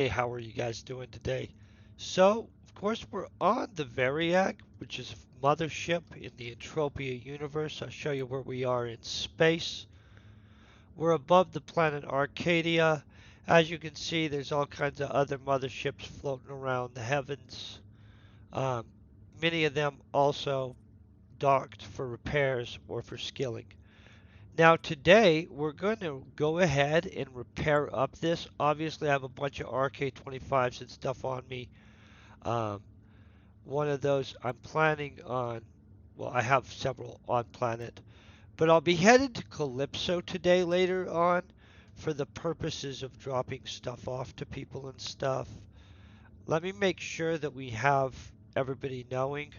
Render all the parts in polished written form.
Hey, how are you guys doing today? So, of course, we're on the Variag, which is a mothership in the Entropia universe. I'll show you where we are in space. We're above the planet Arcadia. As you can see, there's all kinds of other motherships floating around the heavens. Um, Many of them also docked for repairs or for skilling. Now today we're going to go ahead and repair up this. Obviously I have a bunch of RK25s and stuff on me. Um, One of those I'm planning on, well I have several on planet, but I'll be headed to Calypso today later on for the purposes of dropping stuff off to people and stuff. Let me make sure that we have everybody knowing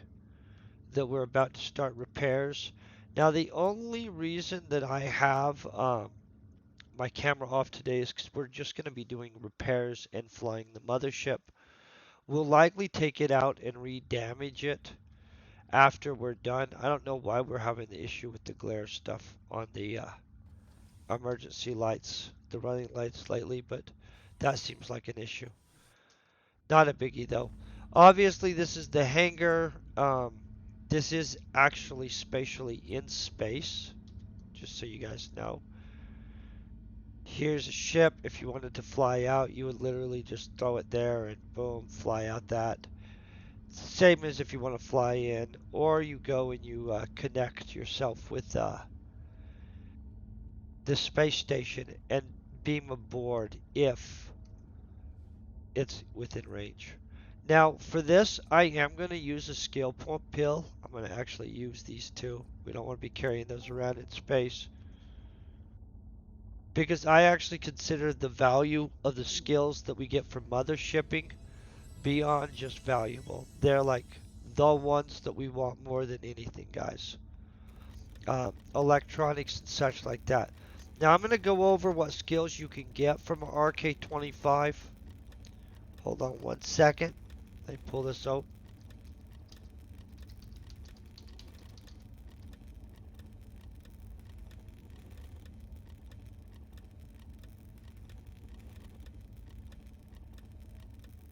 that we're about to start repairs. Now the only reason that I have my camera off today is because we're just going to be doing repairs and flying the mothership. We'll likely take it out and re-damage it after we're done. I don't know why we're having the issue with the glare stuff on the emergency lights, the running lights lately, but that seems like an issue. Not a biggie though. Obviously, this is the hangar. This is actually spatially in space, just so you guys know. Here's a ship. If you wanted to fly out, you would literally just throw it there and boom, fly out that. Same as if you want to fly in, or you go and you connect yourself with the space station and beam aboard if it's within range. Now, for this, I am going to use a scale point pill. I'm going to actually use these two. We don't want to be carrying those around in space because I actually consider the value of the skills that we get from mothershipping beyond just valuable. They're like the ones that we want more than anything, guys. Electronics and such like that. Now I'm going to go over what skills you can get from an RK25. Hold on one second. Let me pull this out.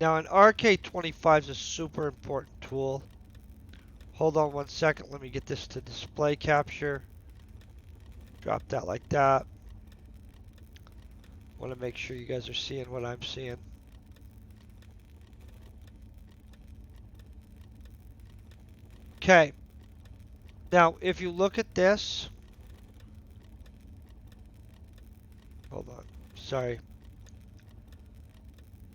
Now an RK25 is a super important tool. Hold on one second. Let me get this to display capture. Drop that like that. Want to make sure you guys are seeing what I'm seeing. Okay. Now, if you look at this, hold on. Sorry.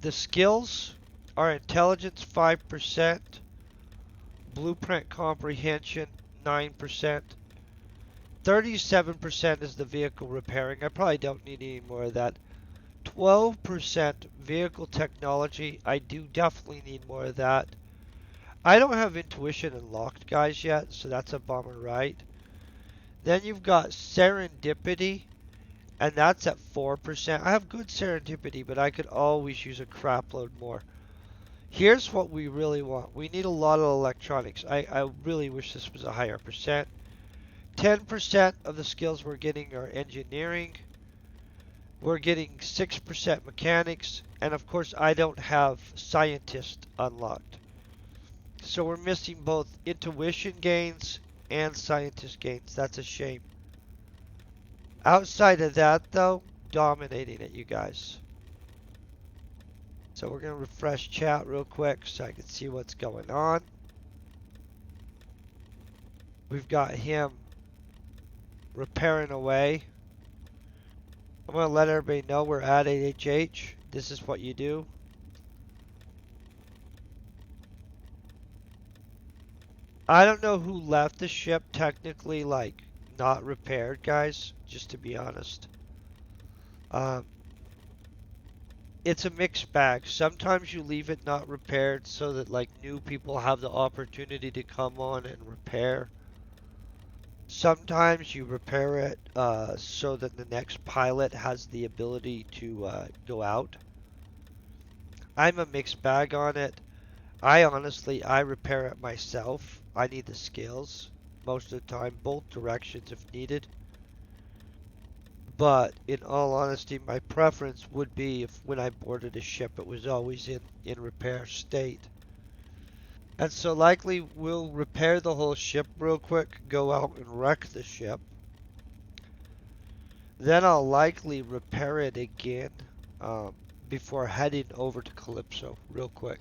The skills are intelligence 5%, blueprint comprehension 9%, 37% is the vehicle repairing. I probably don't need any more of that. 12% vehicle technology. I do definitely need more of that. I don't have intuition unlocked, guys, yet, so that's a bummer, right? Then you've got serendipity, and that's at 4%. I have good serendipity, but I could always use a crap load more. Here's what we really want. We need a lot of electronics. I really wish this was a higher percent. 10% of the skills we're getting are engineering. We're getting 6% mechanics. And of course, I don't have scientist unlocked. So we're missing both intuition gains and scientist gains. That's a shame. Outside of that, though, dominating it, you guys. So we're going to refresh chat real quick so I can see what's going on. We've got him repairing away. I'm going to let everybody know we're at 8HH. This is what you do. I don't know who left the ship technically, like, not repaired, guys, just to be honest. Um, it's a mixed bag. Sometimes you leave it not repaired so that, like, new people have the opportunity to come on and repair. Sometimes you repair it so that the next pilot has the ability to go out. I'm a mixed bag on it. I repair it myself. I need the skills most of the time, both directions if needed. But in all honesty, my preference would be if when I boarded a ship, it was always in repair state. And so likely we'll repair the whole ship real quick, go out and wreck the ship. Then I'll likely repair it again um, before heading over to Calypso real quick.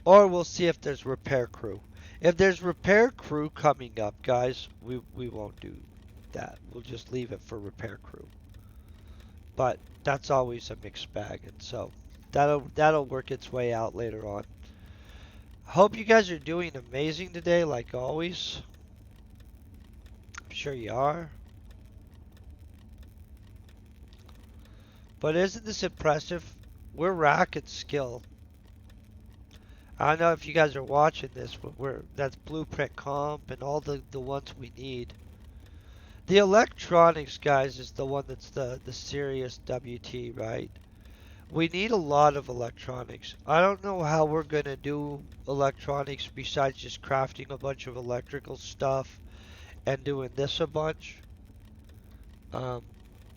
Or we'll see if there's repair crew. If there's repair crew coming up, guys, we won't do that. We'll just leave it for repair crew. But that's always a mixed bag, and so that'll work its way out later on. Hope you guys are doing amazing today, like always. I'm sure you are. But isn't this impressive? We're racking skill. I don't know if you guys are watching this, but that's Blueprint Comp and all the ones we need. The electronics, guys, is the one that's the serious WT, right? We need a lot of electronics. I don't know how we're going to do electronics besides just crafting a bunch of electrical stuff and doing this a bunch. Um,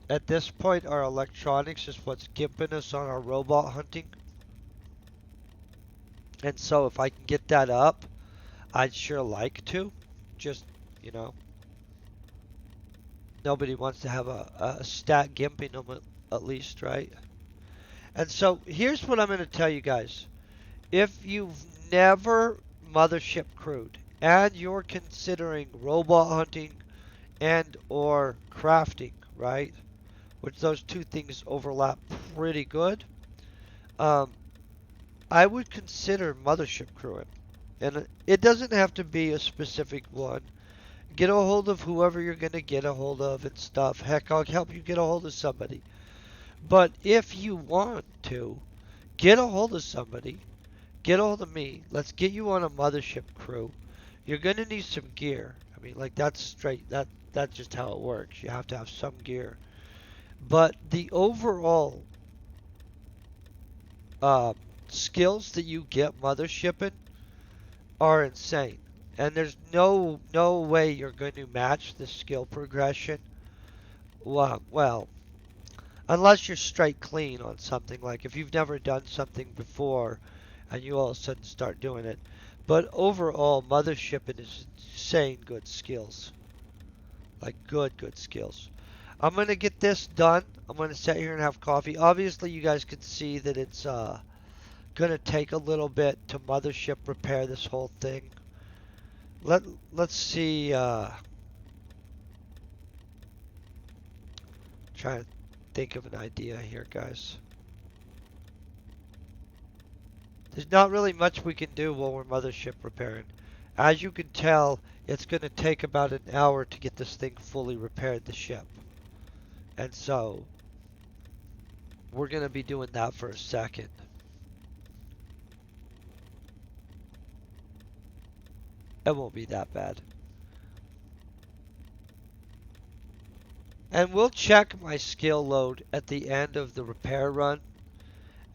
at this point, our electronics is what's gimping us on our robot hunting. And so if I can get that up, I'd sure like to. Just, you know, nobody wants to have a stat gimping them at least, right? And so here's what I'm going to tell you guys. If you've never mothership crewed and you're considering robot hunting and or crafting, right? Which those two things overlap pretty good. Um, I would consider mothership crewing. And it doesn't have to be a specific one. Get a hold of whoever you're going to get a hold of and stuff. Heck, I'll help you get a hold of somebody. But if you want to, get a hold of somebody. Get a hold of me. Let's get you on a mothership crew. You're going to need some gear. I mean, like, that's straight. That's just how it works. You have to have some gear. But the overall skills that you get mothershipping are insane. And there's no way you're going to match the skill progression. Well, unless you're straight clean on something. Like if you've never done something before and you all of a sudden start doing it. But overall, mothershipping is insane good skills. Like good skills. I'm going to get this done. I'm going to sit here and have coffee. Obviously, you guys can see that it's going to take a little bit to mothership repair this whole thing. Let's see. Trying to think of an idea here, guys. There's not really much we can do while we're mothership repairing. As you can tell, it's going to take about an hour to get this thing fully repaired, the ship. And so, we're going to be doing that for a second. It won't be that bad. And we'll check my skill load at the end of the repair run.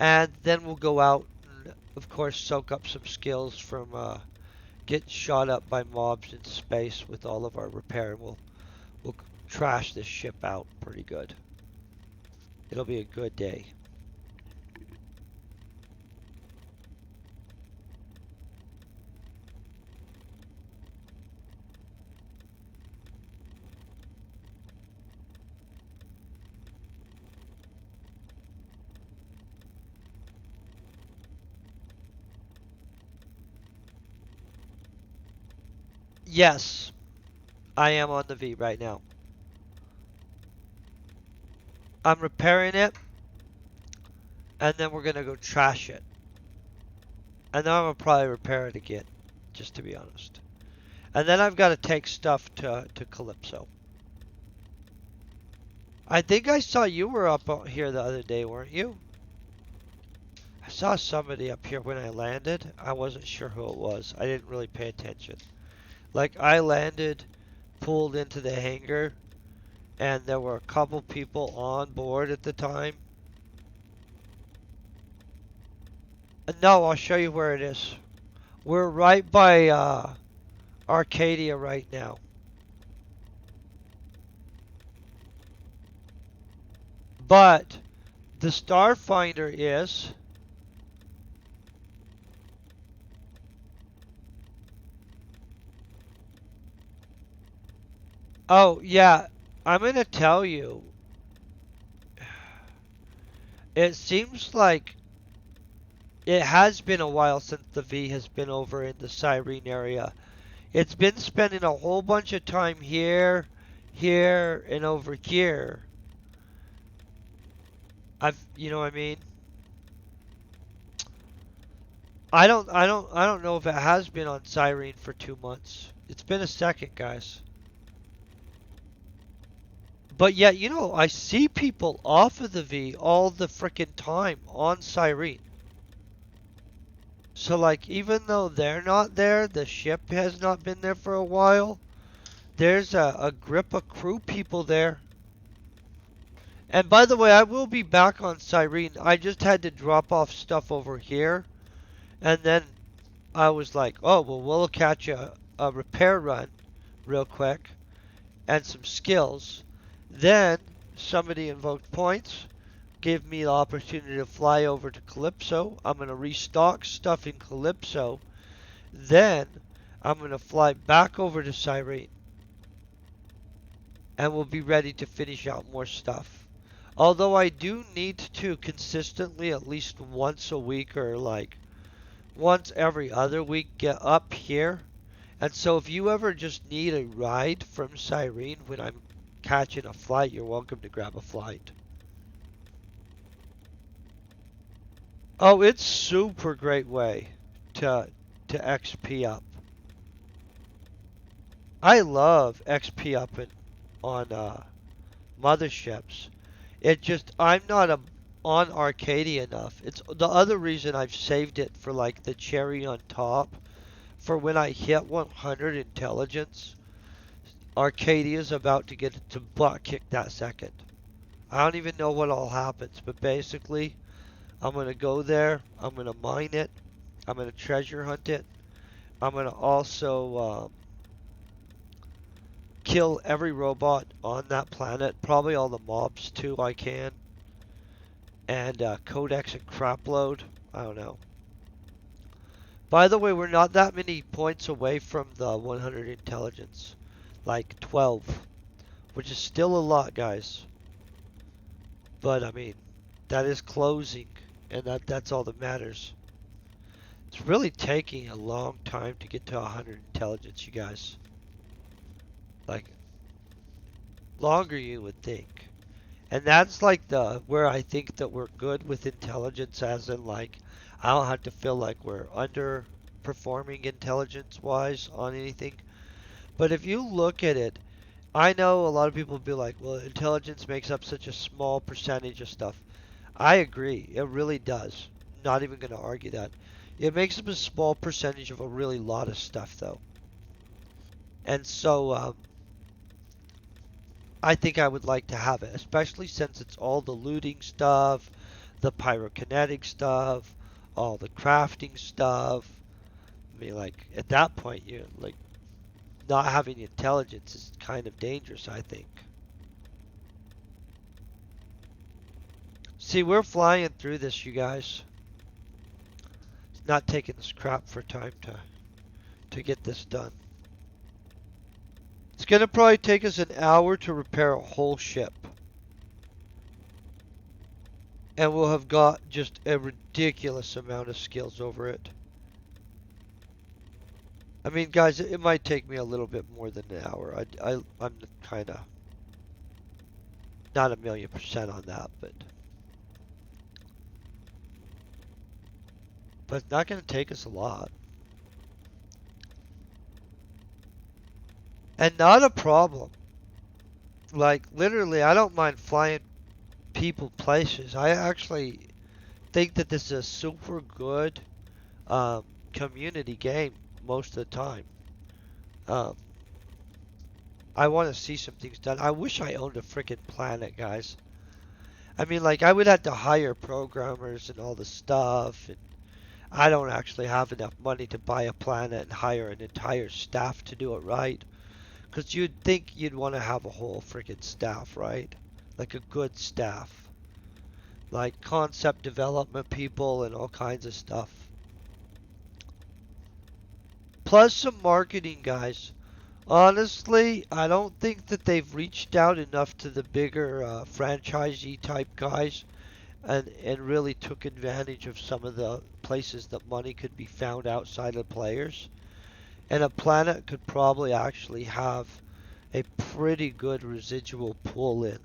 And then we'll go out and, of course, soak up some skills from getting shot up by mobs in space with all of our repair. And we'll trash this ship out pretty good. It'll be a good day. Yes, I am on the V right now. I'm repairing it, and then we're gonna go trash it. And then I'm gonna probably repair it again, just to be honest. And then I've got to take stuff to Calypso. I think I saw you were up here the other day, weren't you? I saw somebody up here when I landed. I wasn't sure who it was. I didn't really pay attention. Like, I landed, pulled into the hangar, and there were a couple people on board at the time. No, I'll show you where it is. We're right by Arcadia right now. But the Starfinder is... Oh, yeah. I'm going to tell you. It seems like it has been a while since the V has been over in the Cyrene area. It's been spending a whole bunch of time here, here, and over here. You know what I mean? I don't know if it has been on Cyrene for 2 months. It's been a second, guys. But yet, I see people off of the V all the frickin' time on Cyrene. So, like, even though they're not there, the ship has not been there for a while, there's a grip of crew people there. And by the way, I will be back on Cyrene. I just had to drop off stuff over here. And then I was like, oh, well, we'll catch a repair run real quick and some skills. Then somebody invoked points, gave me the opportunity to fly over to Calypso. I'm going to restock stuff in Calypso. Then I'm going to fly back over to Cyrene. And we'll be ready to finish out more stuff. Although I do need to consistently, at least once a week or like once every other week, get up here. And so if you ever just need a ride from Cyrene when I'm catching a flight, you're welcome to grab a flight. Oh, it's super great way to XP up. I love XP up on motherships. I'm not on Arcadia enough. It's the other reason I've saved it for like the cherry on top. For when I hit 100 intelligence, Arcadia's about to get its butt kicked that second. I don't even know what all happens, but basically, I'm going to go there, I'm going to mine it, I'm going to treasure hunt it, I'm going to also kill every robot on that planet, probably all the mobs too I can, and codex and crap load, I don't know. By the way, we're not that many points away from the 100 intelligence, like 12, which is still a lot, guys. But I mean, that is closing, and that's all that matters. It's really taking a long time to get to 100 intelligence, you guys. Like, longer you would think. And that's like where I think that we're good with intelligence, as in like, I don't have to feel like we're underperforming intelligence-wise on anything. But if you look at it, I know a lot of people will be like, well, intelligence makes up such a small percentage of stuff. I agree. It really does. Not even going to argue that. It makes up a small percentage of a really lot of stuff, though. And so, I think I would like to have it, especially since it's all the looting stuff, the pyrokinetic stuff, all the crafting stuff. I mean, like, at that point, you're like, not having intelligence is kind of dangerous, I think. See, we're flying through this, you guys. It's not taking us crap for time to get this done. It's going to probably take us an hour to repair a whole ship. And we'll have got just a ridiculous amount of skills over it. I mean, guys, it might take me a little bit more than an hour. I'm kind of not 1,000,000% on that, but it's not going to take us a lot. And not a problem. Like, literally, I don't mind flying people places. I actually think that this is a super good community game most of the time. I want to see some things done. I wish I owned a freaking planet, guys. I mean, like, I would have to hire programmers and all the stuff. And I don't actually have enough money to buy a planet and hire an entire staff to do it right. Because you'd think you'd want to have a whole freaking staff, right? Like a good staff. Like concept development people and all kinds of stuff. Plus some marketing guys. Honestly, I don't think that they've reached out enough to the bigger franchisee type guys and really took advantage of some of the places that money could be found outside of players. And a planet could probably actually have a pretty good residual pull in.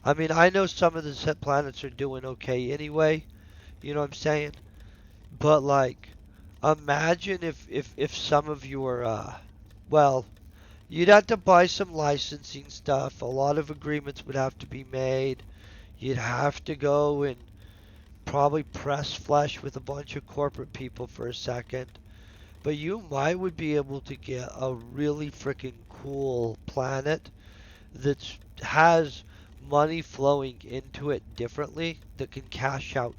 I mean, I know some of the set planets are doing okay anyway, you know what I'm saying? But like, imagine if some of your, well, you'd have to buy some licensing stuff. A lot of agreements would have to be made. You'd have to go and probably press flesh with a bunch of corporate people for a second. But you might would be able to get a really freaking cool planet that has money flowing into it differently that can cash out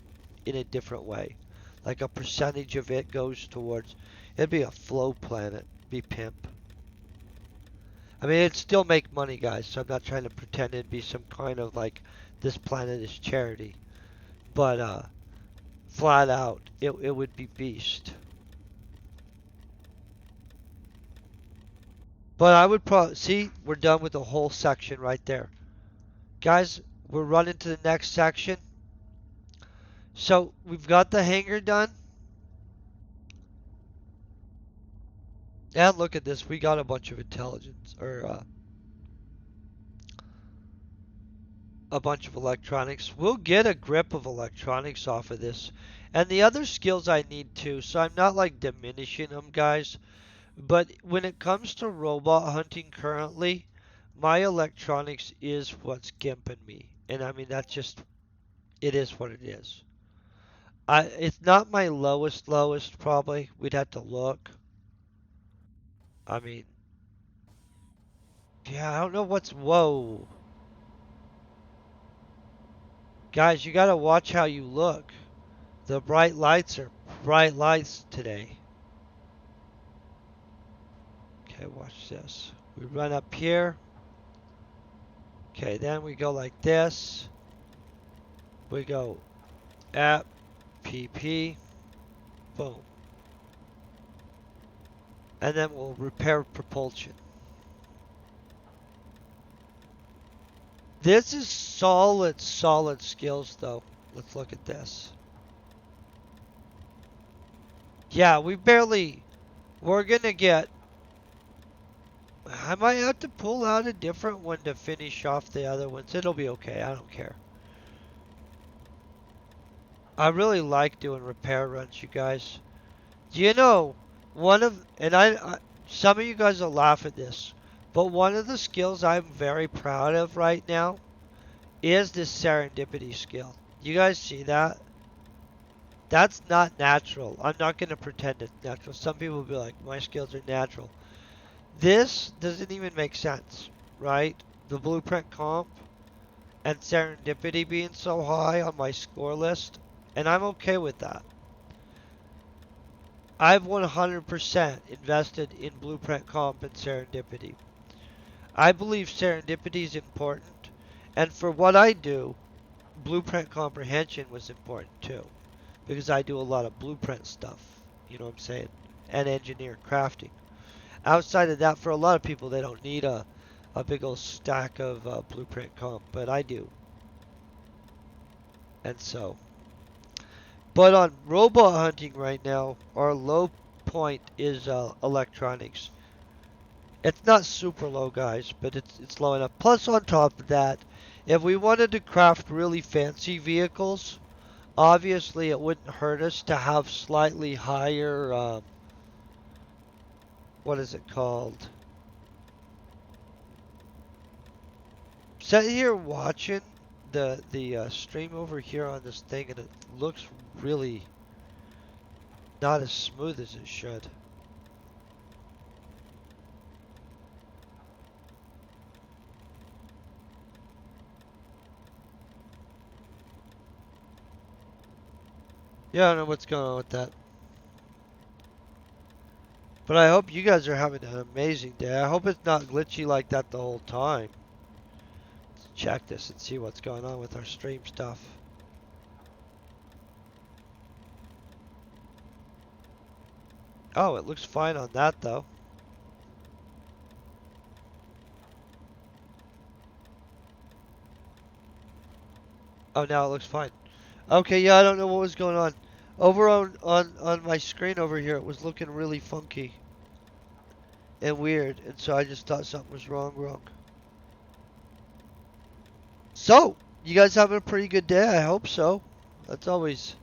in a different way. Like a percentage of it goes towards, it'd be a flow planet, be pimp. I mean, it'd still make money, guys, so I'm not trying to pretend it'd be some kind of like, this planet is charity. But, flat out, it would be beast. But I would probably, see, we're done with the whole section right there. Guys, we're running to the next section. So we've got the hangar done. And look at this, we got a bunch of intelligence, or a bunch of electronics. We'll get a grip of electronics off of this. And the other skills I need too, so I'm not like diminishing them, guys. But when it comes to robot hunting currently, my electronics is what's gimping me. And I mean, that's just, it is what it is. It's not my lowest probably. We'd have to look. I mean, yeah, I don't know what's, whoa. Guys, you gotta watch how you look. The bright lights are bright lights today. Okay, watch this. We run up here. Okay, then we go like this. We go app, PP, boom. And then we'll repair propulsion. This is solid skills though. Let's look at this. Yeah, we're gonna get, I might have to pull out a different one to finish off the other ones. It'll be okay, I don't care. I really like doing repair runs, you guys. Do you know, and some of you guys will laugh at this, but one of the skills I'm very proud of right now is this serendipity skill. You guys see that? That's not natural. I'm not going to pretend it's natural. Some people will be like, my skills are natural. This doesn't even make sense, right? The blueprint comp and serendipity being so high on my score list, and I'm okay with that. I've 100% invested in blueprint comp and serendipity. I believe serendipity is important, and for what I do, blueprint comprehension was important too, because I do a lot of blueprint stuff, you know what I'm saying, and engineer crafting. Outside of that, for a lot of people, they don't need a big old stack of blueprint comp, but I do. And so, but on robot hunting right now, our low point is electronics. It's not super low, guys, but it's low enough. Plus, on top of that, if we wanted to craft really fancy vehicles, obviously it wouldn't hurt us to have slightly higher, what is it called? Sitting here watching the stream over here on this thing, and it looks really not as smooth as it should. Yeah, I don't know what's going on with that. But I hope you guys are having an amazing day. I hope it's not glitchy like that the whole time. Let's check this and see what's going on with our stream stuff. Oh, it looks fine on that though. Oh, now it looks fine. Okay, yeah, I don't know what was going on. Over on my screen over here, it was looking really funky and weird, and so I just thought something was wrong. So, you guys having a pretty good day? I hope so. That's always.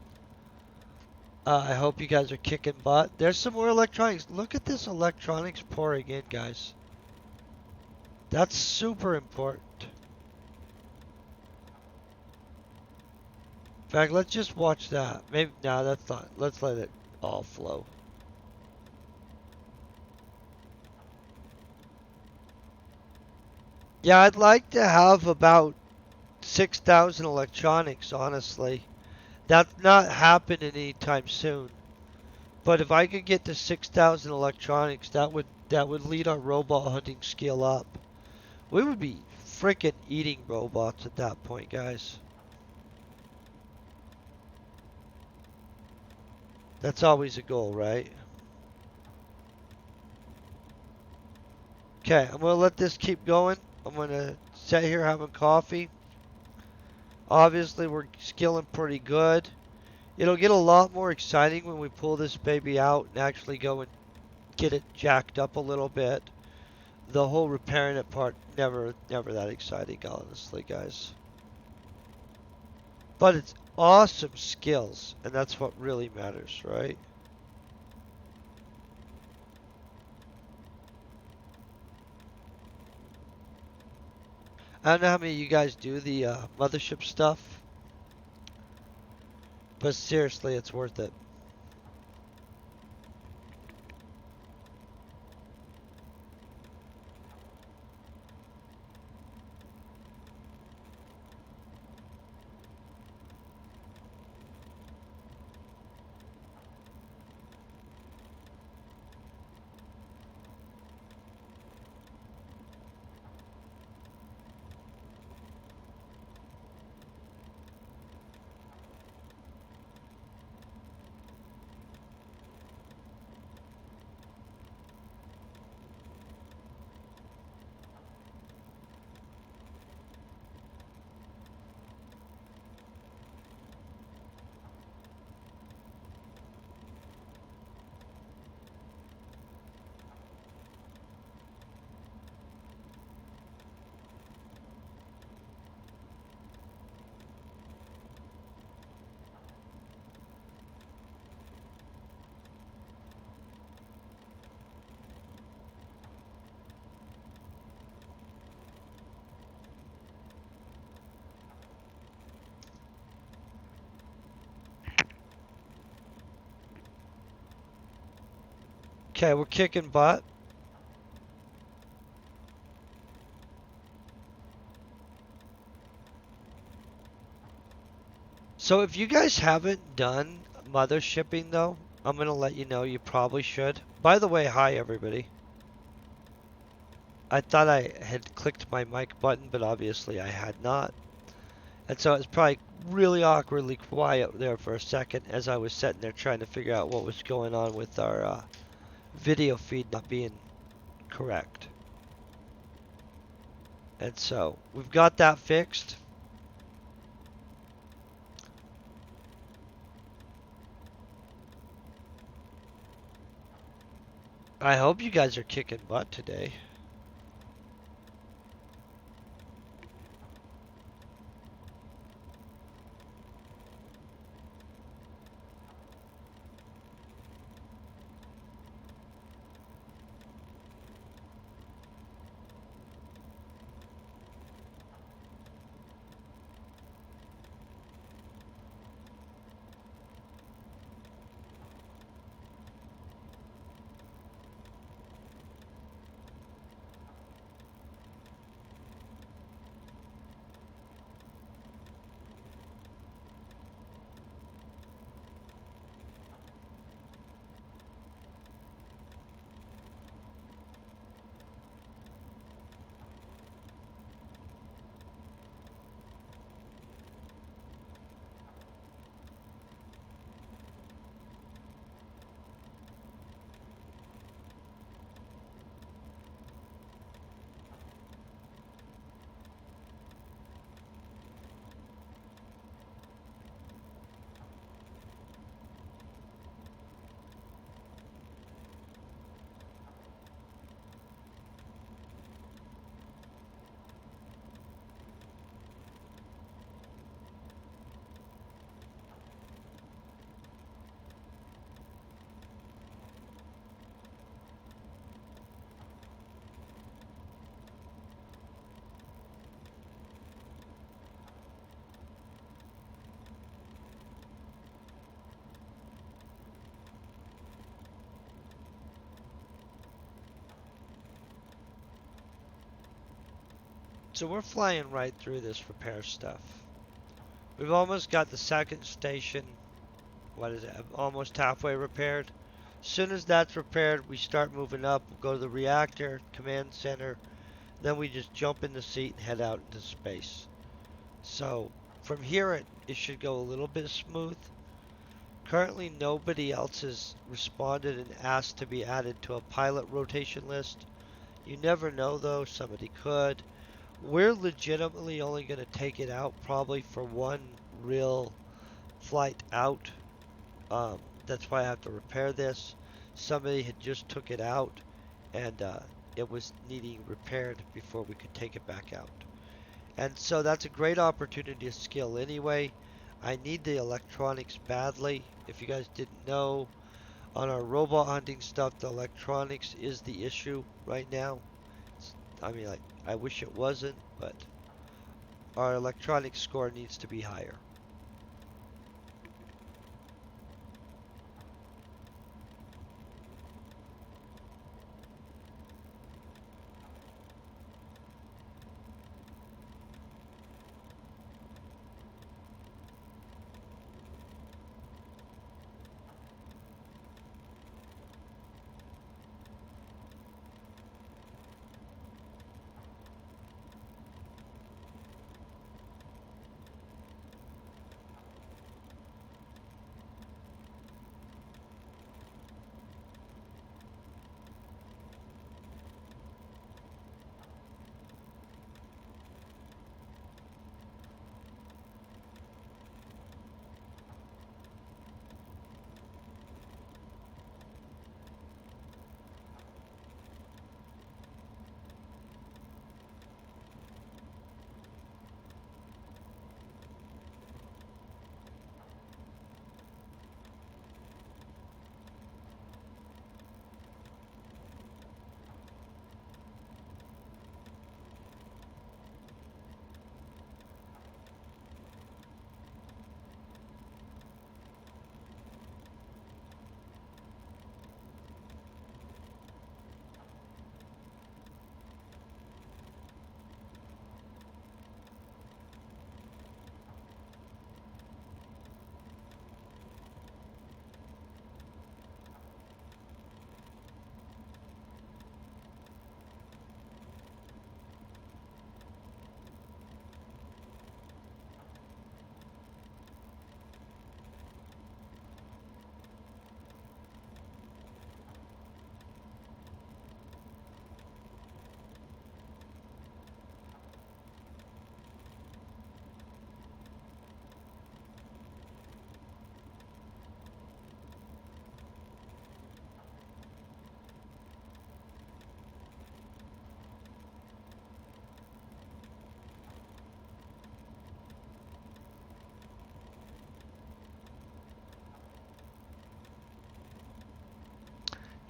I hope you guys are kicking butt. There's some more electronics. Look at this electronics pouring in, guys. That's super important. In fact, let's just watch that. Maybe no, that's not. Let's let it all flow. Yeah, I'd like to have about 6,000 electronics, honestly. That's not happening anytime soon. But if I could get to 6,000 electronics, that would lead our robot hunting skill up. We would be freaking eating robots at that point, guys. That's always a goal, right? Okay, I'm gonna let this keep going. I'm gonna sit here having coffee. Obviously, we're skilling pretty good. It'll get a lot more exciting when we pull this baby out and actually go and get it jacked up a little bit. The whole repairing it part, never that exciting, honestly, guys. But it's awesome skills, and that's what really matters, right? I don't know how many of you guys do the mothership stuff, but seriously, it's worth it. Okay, we're kicking butt. So if you guys haven't done mother shipping though, I'm gonna let you know you probably should. By the way, hi everybody. I thought I had clicked my mic button, but obviously I had not. And so it's probably really awkwardly quiet there for a second as I was sitting there trying to figure out what was going on with our video feed not being correct. And so we've got that fixed. I hope you guys are kicking butt today. So we're flying right through this repair stuff. We've almost got the second station, what is it, almost halfway repaired. As soon as that's repaired, we start moving up. We'll go to the reactor, command center. Then we just jump in the seat and head out into space. So from here, it should go a little bit smooth. Currently, nobody else has responded and asked to be added to a pilot rotation list. You never know though, somebody could. We're legitimately only going to take it out probably for one real flight out. That's why I have to repair this. Somebody had just took it out and it was needing repaired before we could take it back out. And so that's a great opportunity to skill anyway. I need the electronics badly. If you guys didn't know, on our robot hunting stuff, the electronics is the issue right now. I mean, I wish it wasn't, but our electronics score needs to be higher.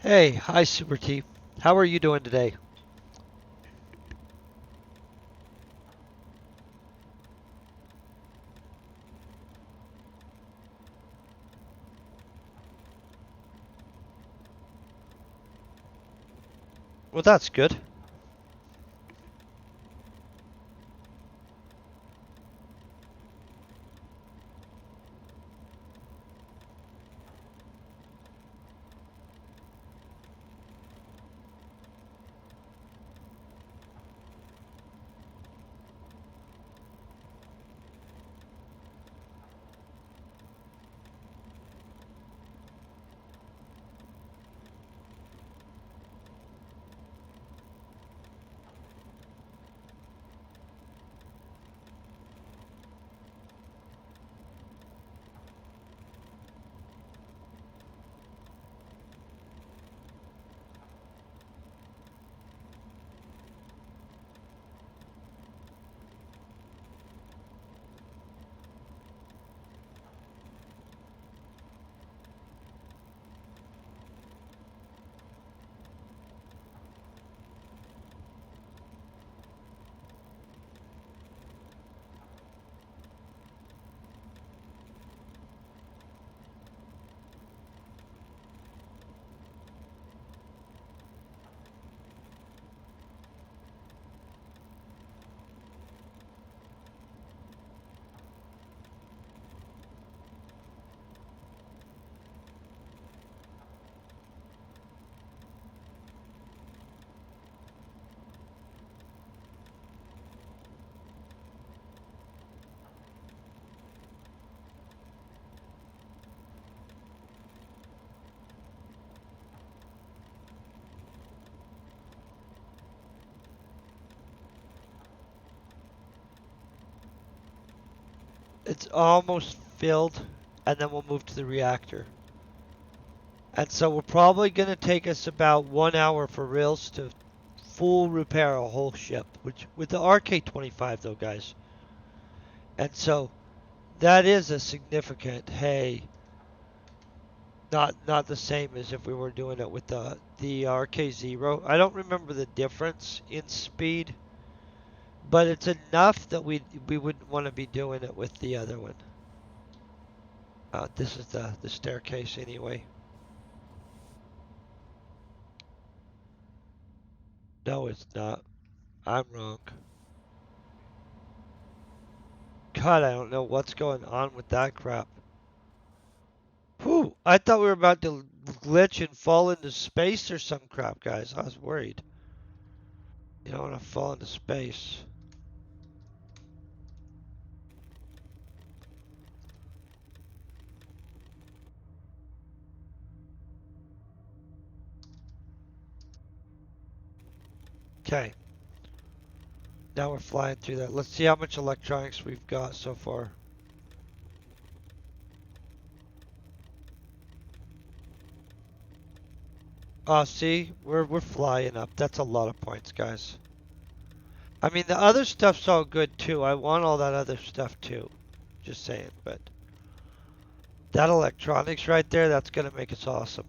Hey, hi Super T. How are you doing today? Well, that's good. It's almost filled, and then we'll move to the reactor. And so we're probably going to take us about 1 hour for reals to full repair a whole ship, which with the RK-25 though, guys. And so that is a significant, hey, not the same as if we were doing it with the RK-0. I don't remember the difference in speed, but it's enough that we wouldn't want to be doing it with the other one. This is the staircase anyway. No, it's not. I'm wrong. God, I don't know what's going on with that crap. Whew, I thought we were about to glitch and fall into space or some crap, guys. I was worried. You don't want to fall into space. Okay, now we're flying through that. Let's see how much electronics we've got so far. See, we're flying up. That's a lot of points, guys. I mean, the other stuff's all good too. I want all that other stuff too. Just saying, but that electronics right there, that's gonna make us awesome.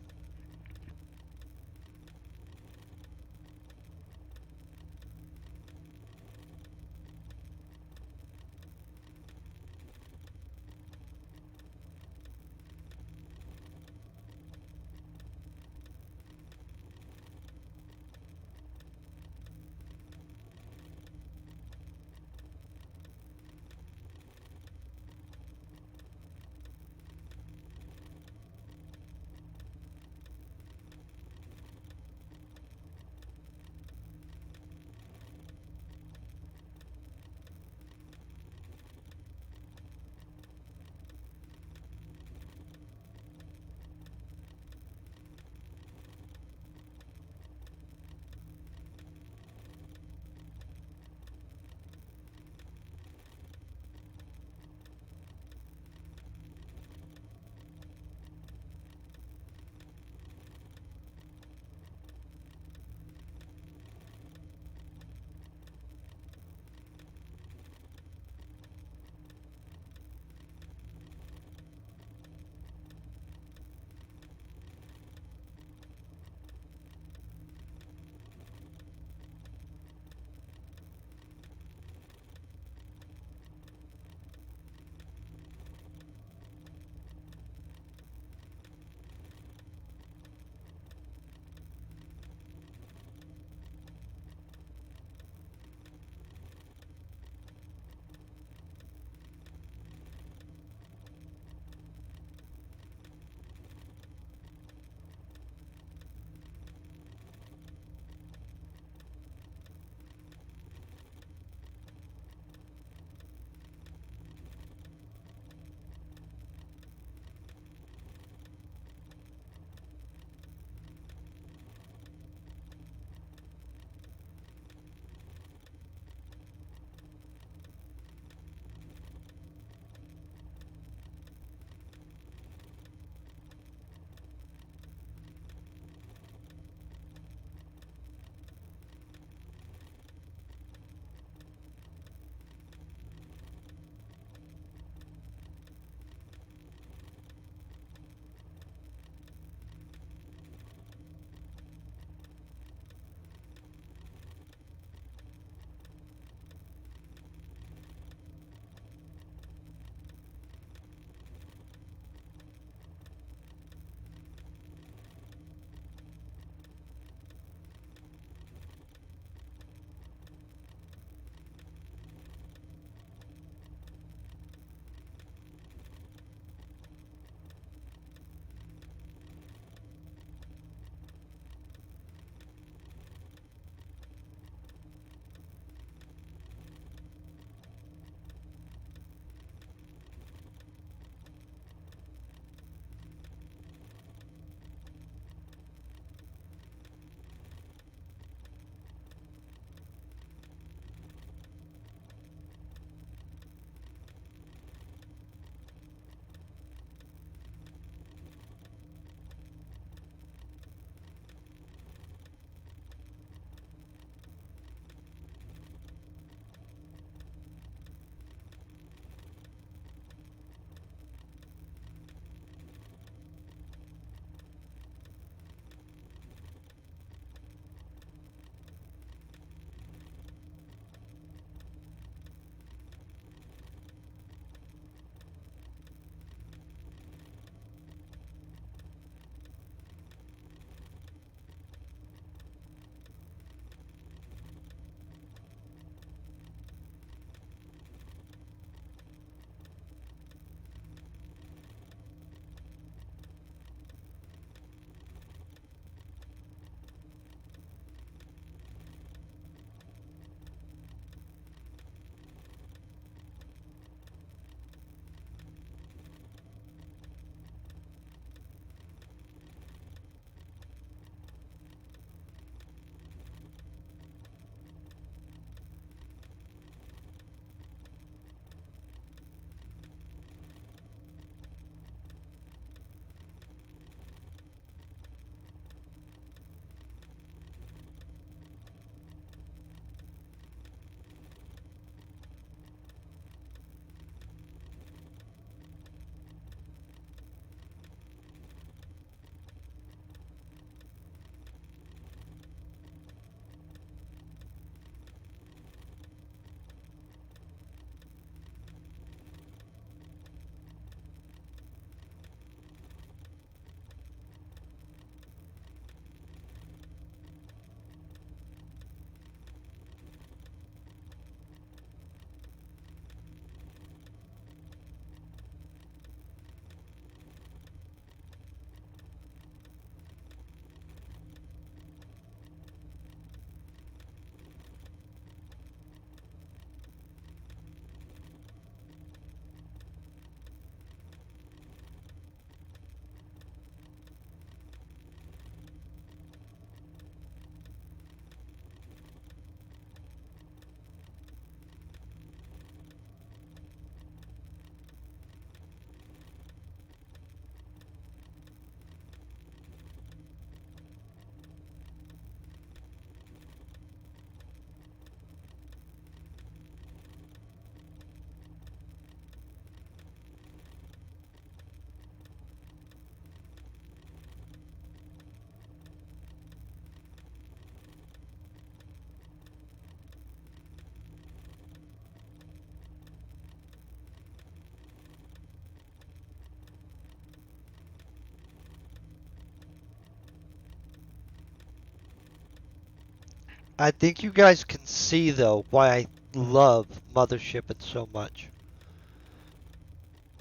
I think you guys can see though why I love Mothership so much.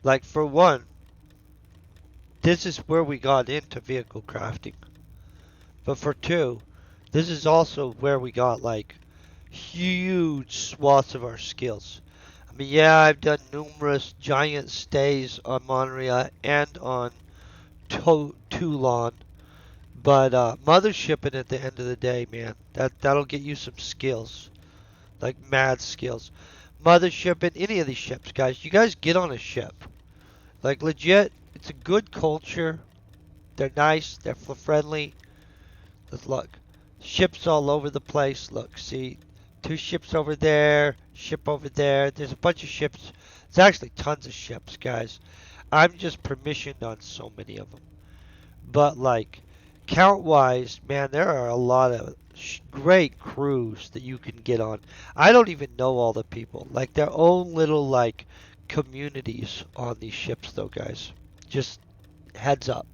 Like for one, this is where we got into vehicle crafting. But for two, this is also where we got like huge swaths of our skills. I mean, yeah, I've done numerous giant stays on Monria and on Toulon, but Mothershipping at the end of the day, man, that'll get you some skills, like mad skills. Mothership and any of these ships, guys. You guys get on a ship. Like legit, it's a good culture. They're nice. They're friendly. Look, ships all over the place. Look, see, two ships over there, ship over there. There's a bunch of ships. There's actually tons of ships, guys. I'm just permissioned on so many of them. But like count wise, man, there are a lot of great crews that you can get on. I don't even know all the people. Like their own little like communities on these ships, though, guys. Just heads up.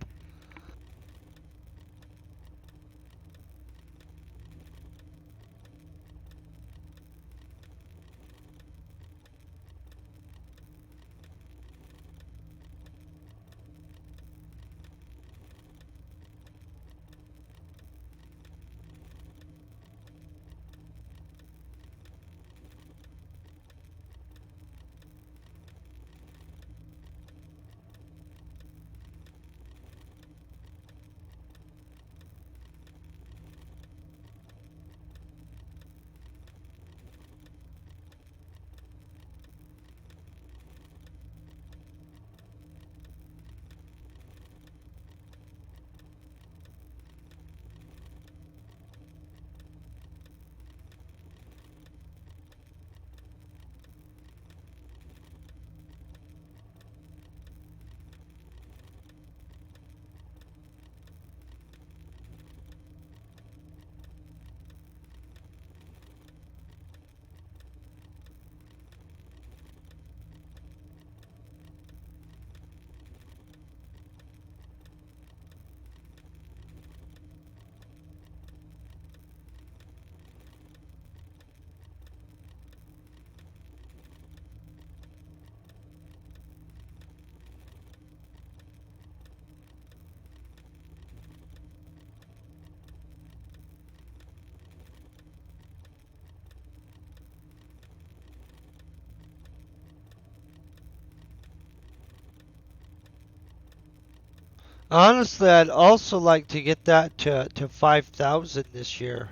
Honestly, I'd also like to get that to 5,000 this year.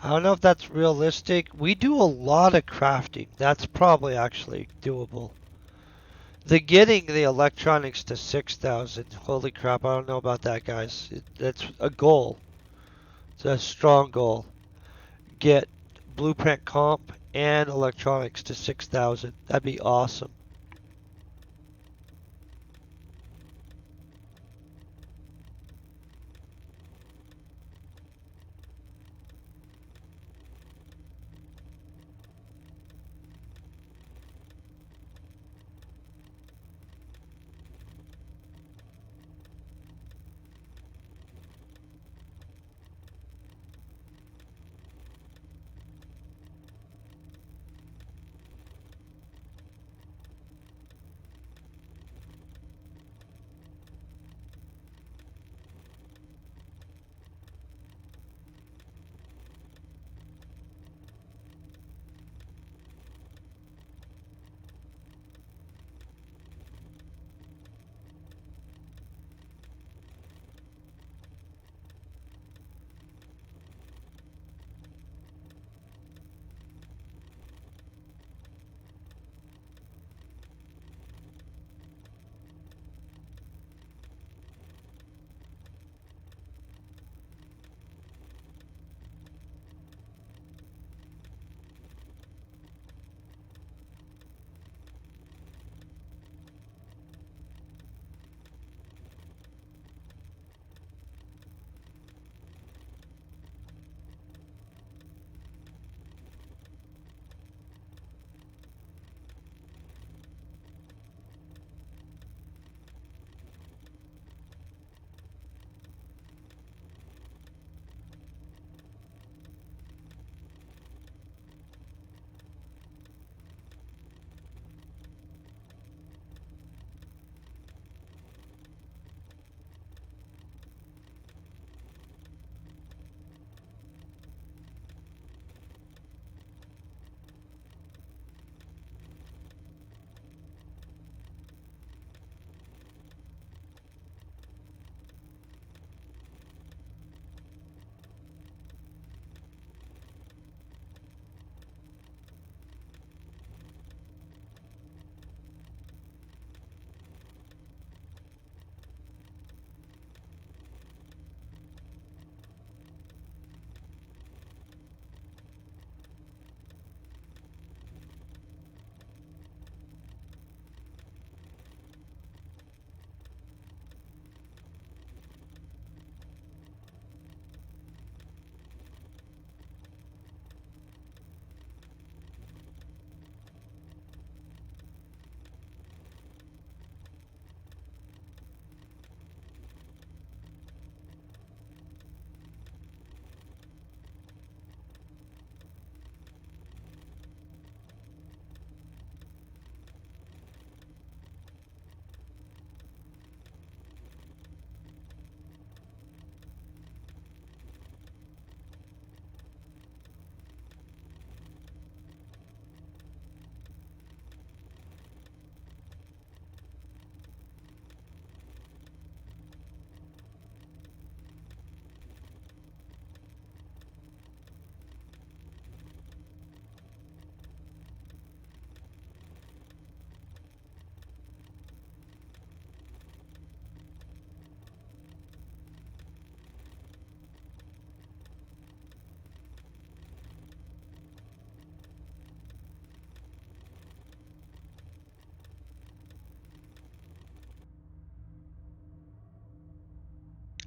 I don't know if that's realistic. We do a lot of crafting. That's probably actually doable. The getting the electronics to 6,000. Holy crap, I don't know about that, guys. That's a goal. It's a strong goal. Get blueprint comp and electronics to 6,000. That'd be awesome.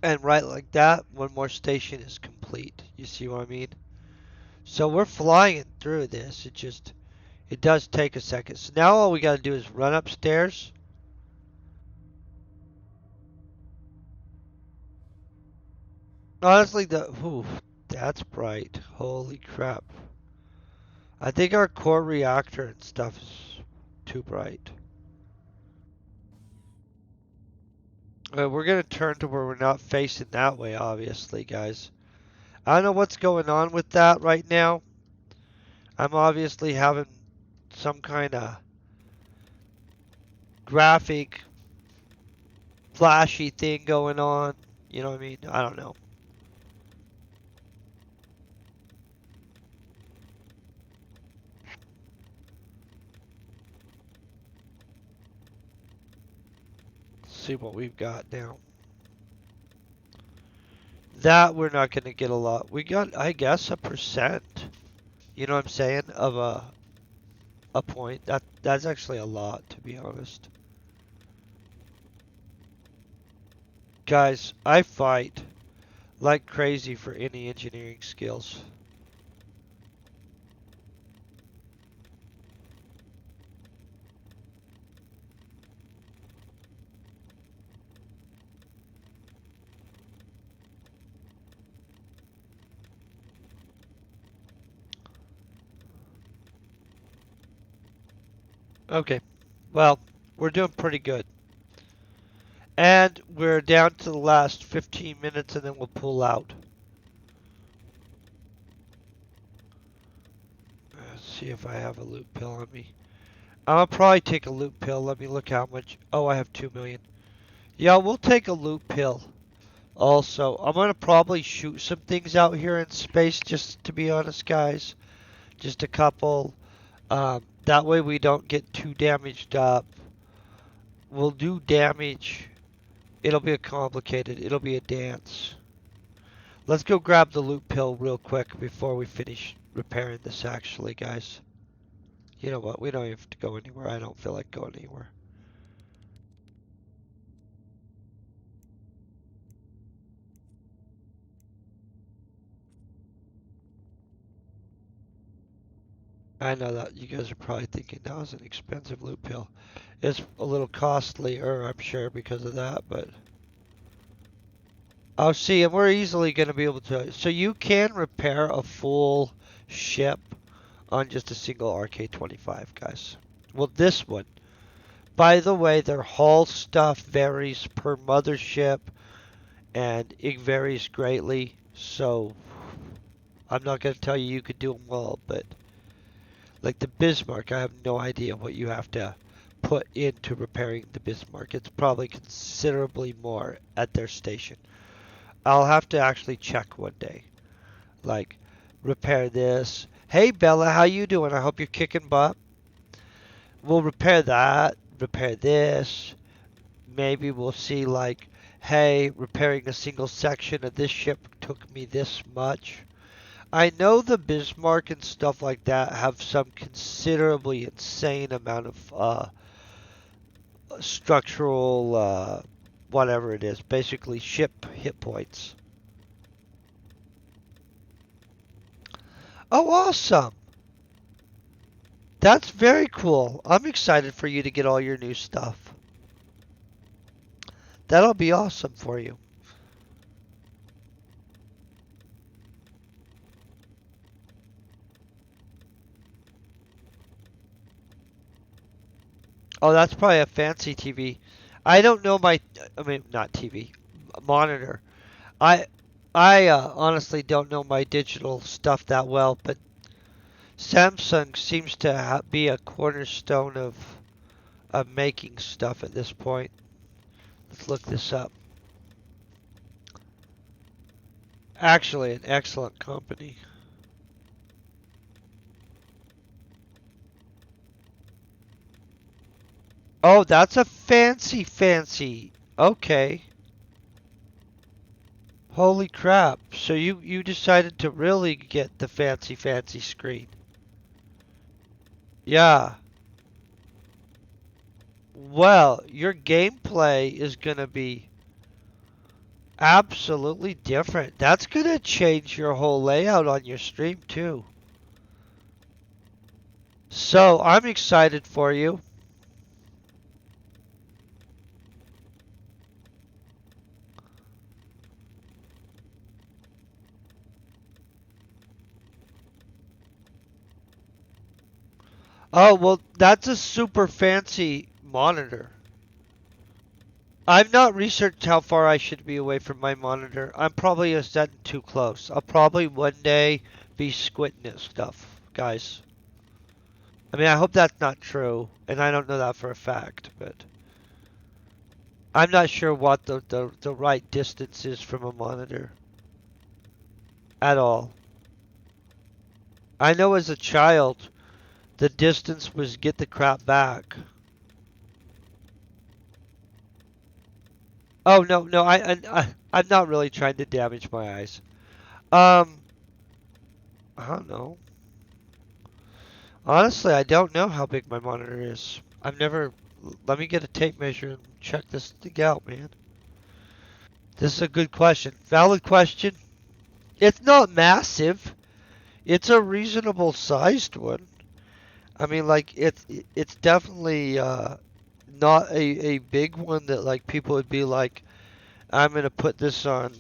And right like that, one more station is complete. You see what I mean? So we're flying through this. It does take a second. So now all we got to do is run upstairs. Honestly, that's bright. Holy crap. I think our core reactor and stuff is too bright. We're going to turn to where we're not facing that way, obviously, guys. I don't know what's going on with that right now. I'm obviously having some kind of graphic, flashy thing going on. You know what I mean? I don't know. Let's see what we've got now. That we're not going to get a lot. We got, I guess, a percent. You know what I'm saying? Of a point. That's actually a lot, to be honest. Guys, I fight like crazy for any engineering skills. Okay, well, we're doing pretty good. And we're down to the last 15 minutes and then we'll pull out. Let's see if I have a loot pill on me. I'll probably take a loot pill. Let me look how much. Oh, I have 2 million. Yeah, we'll take a loot pill. Also, I'm going to probably shoot some things out here in space, just to be honest, guys. Just a couple. That way we don't get too damaged up. We'll do damage. It'll be complicated. It'll be a dance. Let's go grab the loot pill real quick before we finish repairing this, actually, guys. You know what? We don't have to go anywhere. I don't feel like going anywhere. I know that you guys are probably thinking that was an expensive loot pill. It's a little costlier, I'm sure, because of that, but oh, see, and we're easily going to be able to. So you can repair a full ship on just a single RK-25, guys. Well, this one. By the way, their hull stuff varies per mothership, and it varies greatly. So I'm not going to tell you could do them all, but like the Bismarck, I have no idea what you have to put into repairing the Bismarck. It's probably considerably more at their station. I'll have to actually check one day. Like, repair this. Hey Bella, how you doing? I hope you're kicking butt. We'll repair that, repair this. Maybe we'll see like, hey, repairing a single section of this ship took me this much. I know the Bismarck and stuff like that have some considerably insane amount of structural, whatever it is, basically ship hit points. Oh, awesome! That's very cool. I'm excited for you to get all your new stuff. That'll be awesome for you. Oh, that's probably a fancy TV. I don't know I mean, not TV, monitor. I, I honestly don't know my digital stuff that well, but Samsung seems to be a cornerstone of making stuff at this point. Let's look this up. Actually, an excellent company. Oh, that's a fancy. Okay. Holy crap. So you decided to really get the fancy screen. Yeah. Well, your gameplay is going to be Absolutely different. That's gonna change your whole layout on your stream too. So I'm excited for you. Oh, well, that's a super fancy monitor. I've not researched how far I should be away from my monitor. I'm probably getting too close. I'll probably one day be squinting at stuff, guys. I mean, I hope that's not true, and I don't know that for a fact, but I'm not sure what the right distance is from a monitor at all. I know as a child, the distance was get the crap back. Oh no, no, I'm not really trying to damage my eyes. Um, I don't know. Honestly, I don't know how big my monitor is. I've never. Let me get a tape measure and check this thing out, man. This is a good question. Valid question. It's not massive. It's a reasonable sized one. I mean, like it's definitely not a big one that like people would be like, I'm gonna put this on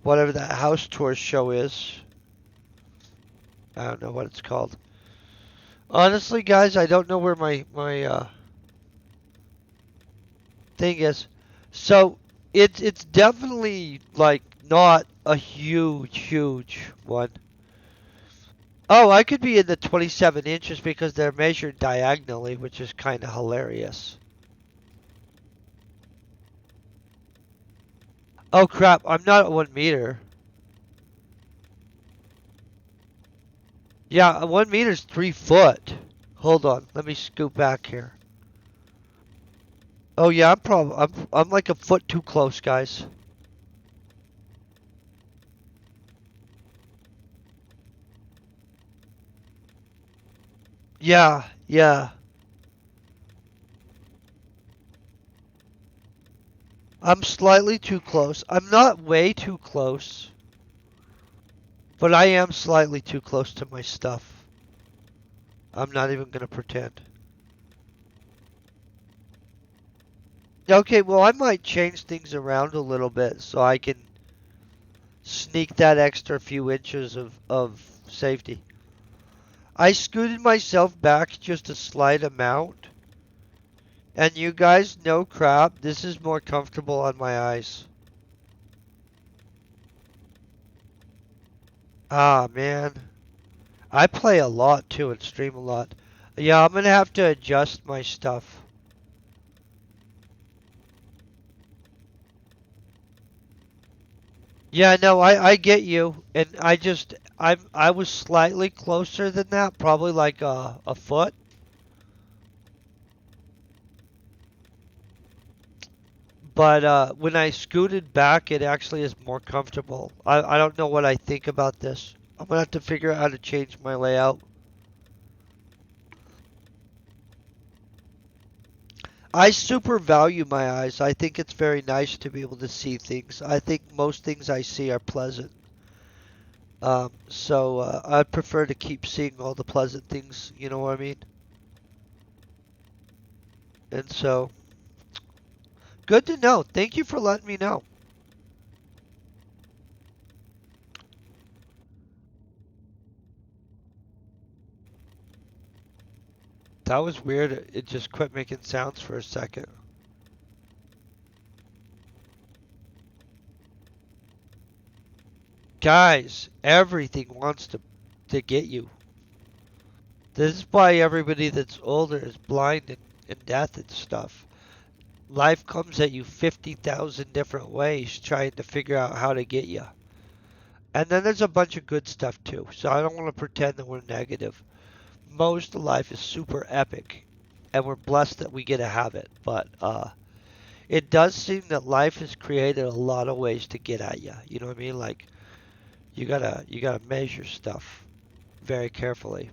whatever that house tour show is. I don't know what it's called. Honestly, guys, I don't know where my thing is. So it's definitely like not a huge one. Oh, I could be in the 27 inches because they're measured diagonally, which is kind of hilarious. Oh crap, I'm not at 1 meter. Yeah, 1 meter's 3 foot. Hold on, let me scoot back here. Oh yeah, I'm like a foot too close, guys. Yeah, yeah. I'm slightly too close. I'm not way too close, but I am slightly too close to my stuff. I'm not even gonna pretend. Okay, well I might change things around a little bit so I can sneak that extra few inches of safety. I scooted myself back just a slight amount, and you guys, no crap, this is more comfortable on my eyes. Ah, man. I play a lot too and stream a lot. Yeah, I'm gonna have to adjust my stuff. Yeah, no, I get you, and I was slightly closer than that, probably like a foot. But when I scooted back, it actually is more comfortable. I don't know what I think about this. I'm gonna have to figure out how to change my layout. I super value my eyes. I think it's very nice to be able to see things. I think most things I see are pleasant. So I'd prefer to keep seeing all the pleasant things, you know what I mean? And so, good to know. Thank you for letting me know. That was weird. It just quit making sounds for a second. Guys, everything wants to get you. This is why everybody that's older is blind and deaf and stuff. Life comes at you 50,000 different ways trying to figure out how to get you. And then there's a bunch of good stuff too. So I don't want to pretend that we're negative. Most of life is super epic, and we're blessed that we get to have it. But it does seem that life has created a lot of ways to get at you. You know what I mean? Like you gotta measure stuff very carefully.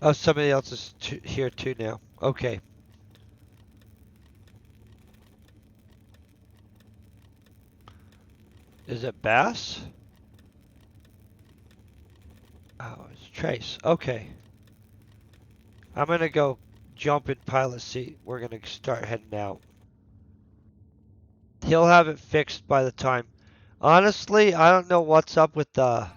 Oh, somebody else is here too now. Okay. Is it Bass? Oh, it's Trace. Okay. I'm gonna go jump in pilot seat. We're gonna start heading out. He'll have it fixed by the time. Honestly, I don't know what's up with the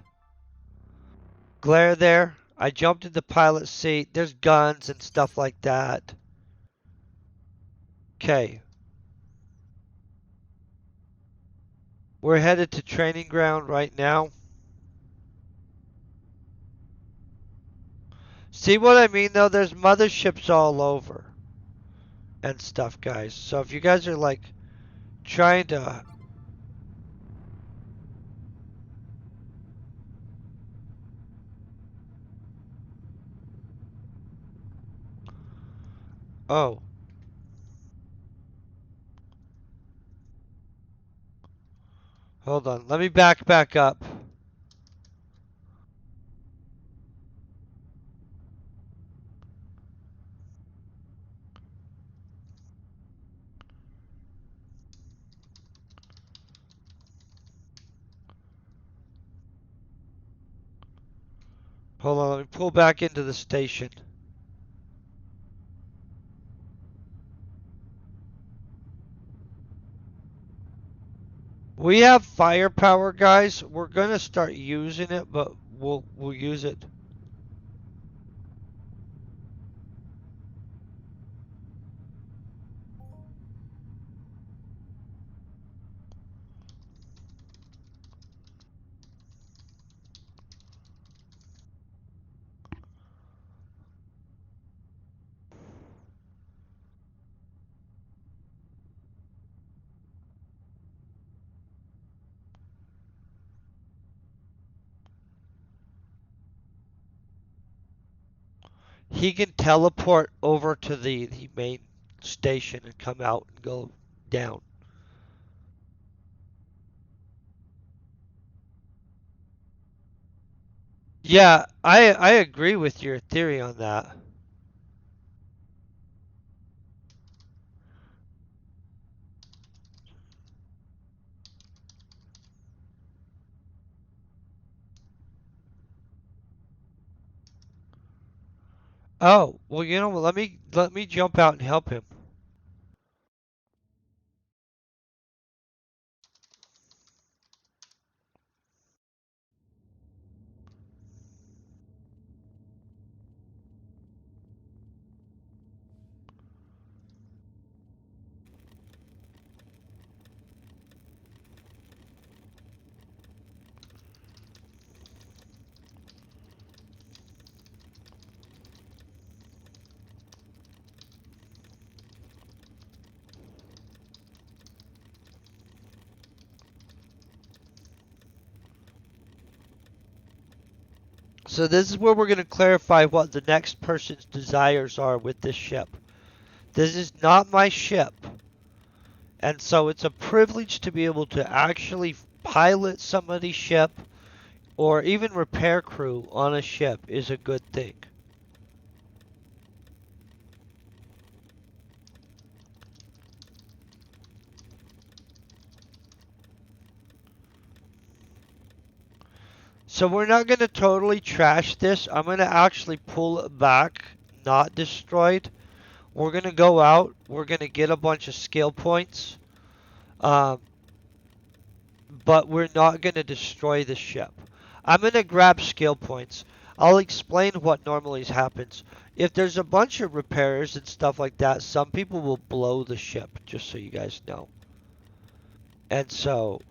glare there. I jumped in the pilot seat. There's guns and stuff like that. Okay. We're headed to training ground right now. See what I mean though? There's motherships all over and stuff, guys. So if you guys are like trying to... Oh, hold on. Let me back up. Hold on, let me pull back into the station. We have firepower, guys. We're gonna start using it, but we'll use it. He can teleport over to the main station and come out and go down. Yeah, I agree with your theory on that. Oh, well, you know what? Let me jump out and help him. So this is where we're going to clarify what the next person's desires are with this ship. This is not my ship. And so it's a privilege to be able to actually pilot somebody's ship or even repair crew on a ship is a good thing. So we're not going to totally trash this. I'm going to actually pull it back, not destroyed. We're going to go out. We're going to get a bunch of skill points. Um, but we're not going to destroy the ship. I'm going to grab skill points. I'll explain what normally happens. If there's a bunch of repairs and stuff like that, some people will blow the ship, just so you guys know. And so,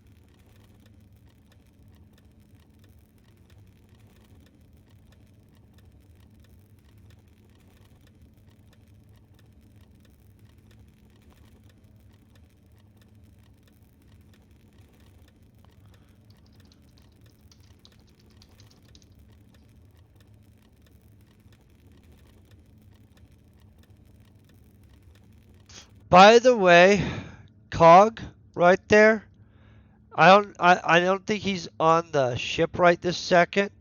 by the way, Cog right there, I don't think he's on the ship right this second.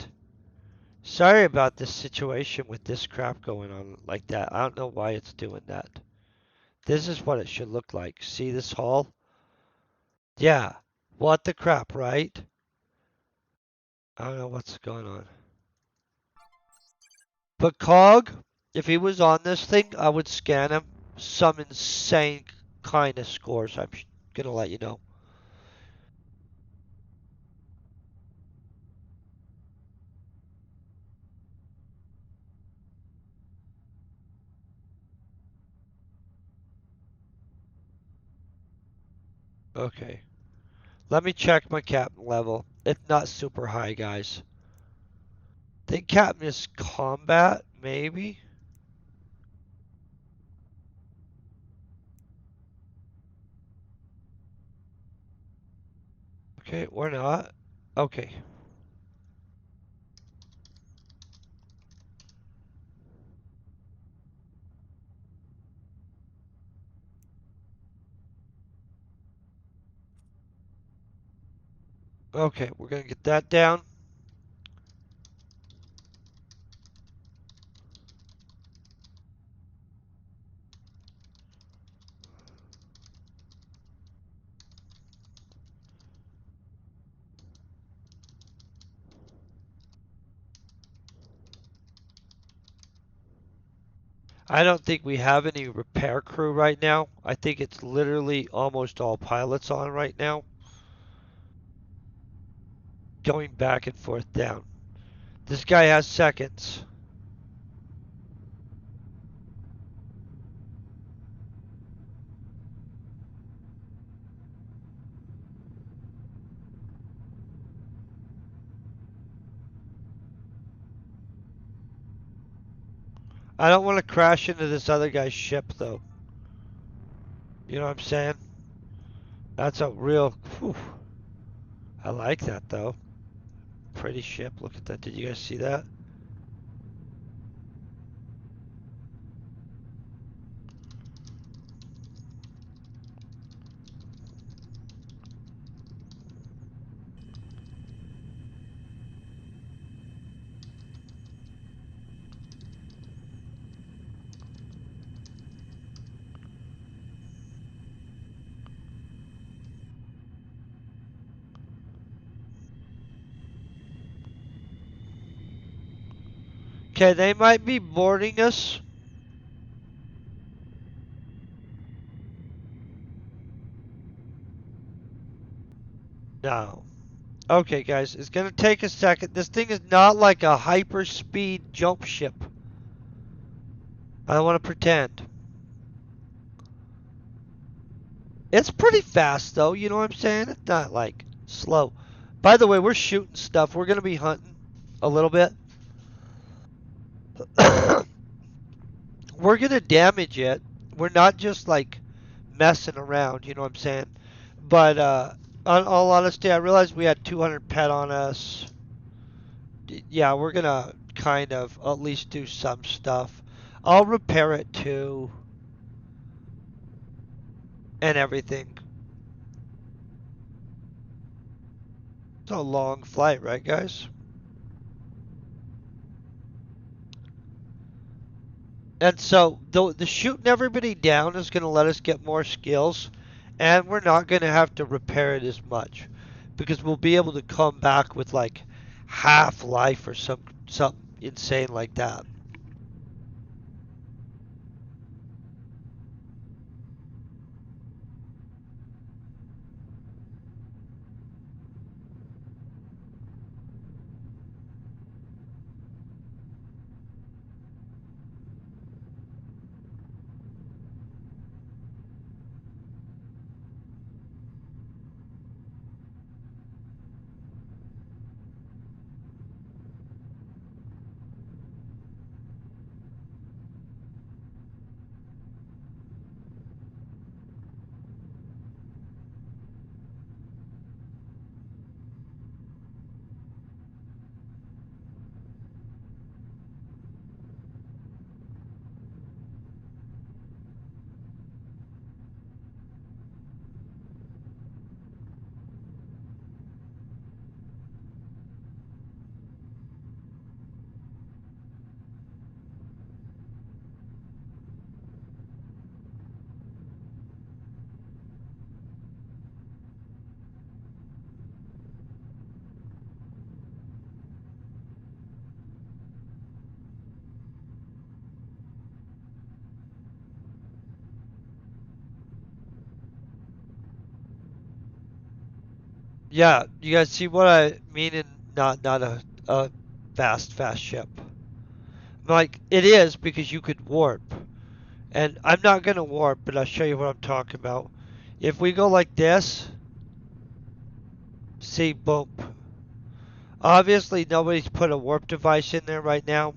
Sorry about this situation with this crap going on like that. I don't know why it's doing that. This is what it should look like. See this hall? Yeah. What the crap, right? I don't know what's going on. But Cog, if he was on this thing, I would scan him. Some insane kind of scores. I'm gonna let you know. Okay. Let me check my captain level. It's not super high, guys. I think captain is combat, maybe? Okay, we're not. Okay. Okay, we're gonna get that down. I don't think we have any repair crew right now. I think it's literally almost all pilots on right now. Going back and forth down. This guy has seconds. I don't want to crash into this other guy's ship, though. You know what I'm saying? That's a real. Whew, I like that, though. Pretty ship. Look at that. Did you guys see that? Okay, they might be boarding us. No. Okay, guys, it's gonna take a second. This thing is not like a hyperspeed jump ship. I don't want to pretend. It's pretty fast, though. You know what I'm saying? It's not like slow. By the way, we're shooting stuff. We're gonna be hunting a little bit. We're gonna damage it. We're not just like messing around. You know what I'm saying? But on all honesty, I realized we had 200 pet on us. Yeah, we're gonna kind of at least do some stuff. I'll repair it too and everything. It's a long flight, right, guys? And so the shooting everybody down is gonna let us get more skills, and we're not gonna have to repair it as much because we'll be able to come back with like half life or something insane like that. Yeah, you guys see what I mean in not a fast ship. Like it is because you could warp. And I'm not gonna warp, but I'll show you what I'm talking about. If we go like this, see boom. Obviously nobody's put a warp device in there right now.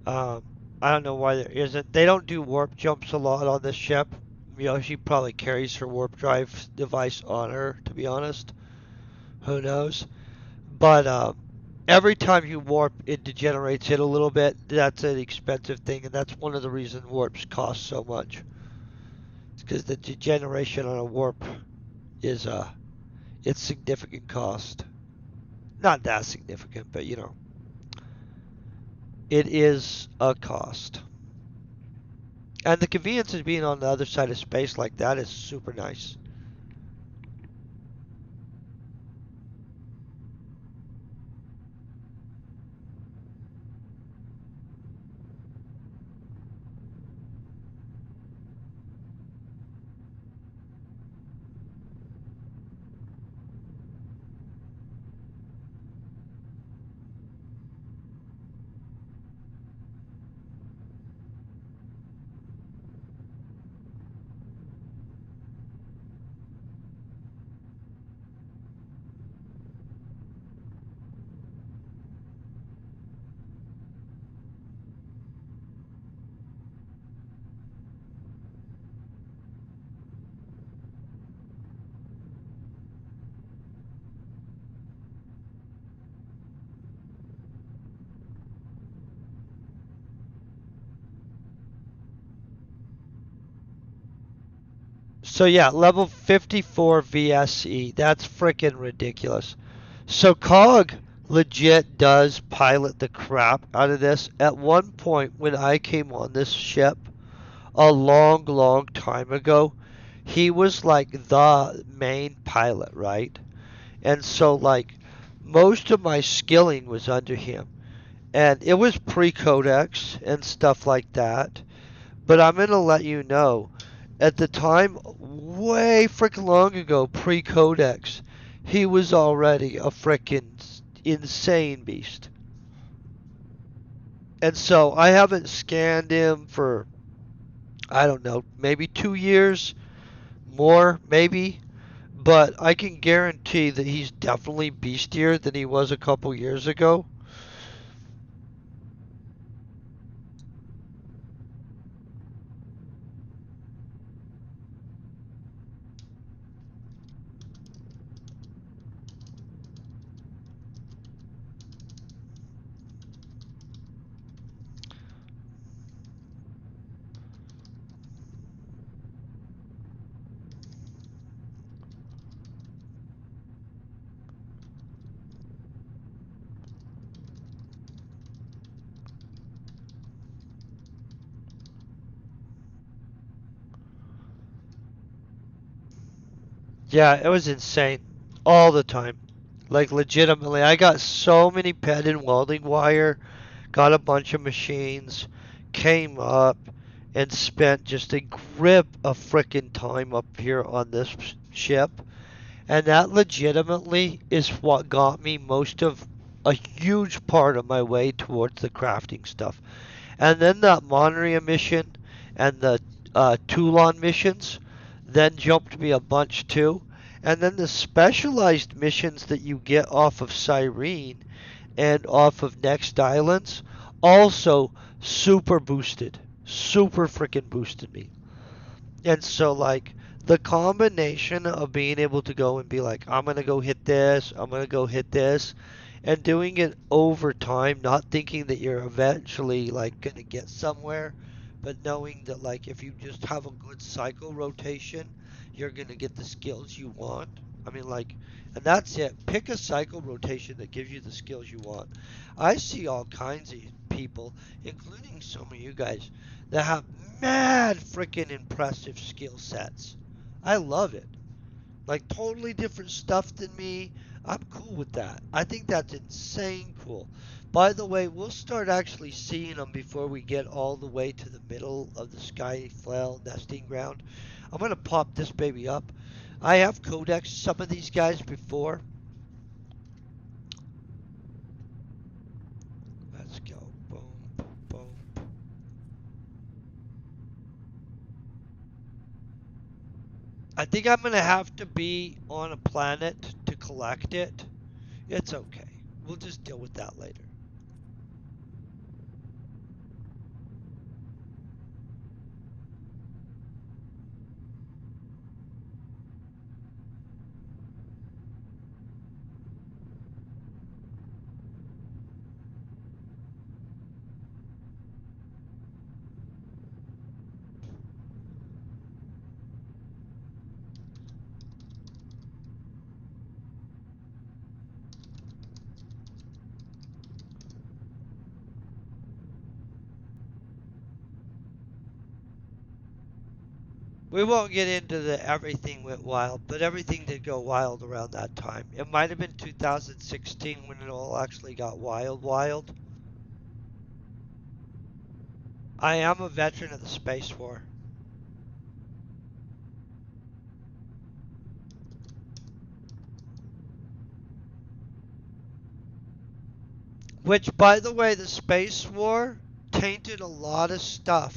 Um, I don't know why there isn't. They don't do warp jumps a lot on this ship. You know, she probably carries her warp drive device on her, to be honest. Who knows? But every time you warp, it degenerates it a little bit. That's an expensive thing, and that's one of the reasons warps cost so much. It's because the degeneration on a warp is it's significant cost. Not that significant, but you know, it is a cost. And the convenience of being on the other side of space like that is super nice. So yeah, level 54 VSE. That's freaking ridiculous. So Cog legit does pilot the crap out of this. At one point when I came on this ship a long time ago, he was like the main pilot, right? And so like most of my skilling was under him. And it was pre-codex and stuff like that. But I'm going to let you know, at the time, way freaking long ago, pre-codex, he was already a freaking insane beast. And so I haven't scanned him for, I don't know, maybe 2 years, more, maybe. But I can guarantee that he's definitely beastier than he was a couple years ago. Yeah, it was insane. All the time. Like, legitimately. I got so many pen and welding wire, got a bunch of machines, came up, and spent just a grip of frickin' time up here on this ship. And that legitimately is what got me most of a huge part of my way towards the crafting stuff. And then that Monria mission and the Toulon missions then jumped me a bunch too. And then the specialized missions that you get off of Cyrene and off of Next Islands also super boosted. Super freaking boosted me. And so, like, the combination of being able to go and be like, I'm going to go hit this, I'm going to go hit this, and doing it over time, not thinking that you're eventually, like, going to get somewhere, but knowing that, like, if you just have a good cycle rotation, you're going to get the skills you want. I mean, like, and that's it. Pick a cycle rotation that gives you the skills you want. I see all kinds of people, including some of you guys, that have mad freaking impressive skill sets. I love it. Like totally different stuff than me. I'm cool with that. I think that's insane cool. By the way, we'll start actually seeing them before we get all the way to the middle of the sky flail nesting ground. I'm gonna pop this baby up. I have codexed some of these guys before. Let's go. Boom, boom. I think I'm gonna have to be on a planet to collect it. It's okay. We'll just deal with that later. We won't get into the everything went wild, but everything did go wild around that time. It might have been 2016 when it all actually got wild, wild. I am a veteran of the Space War. Which, by the way, the Space War tainted a lot of stuff.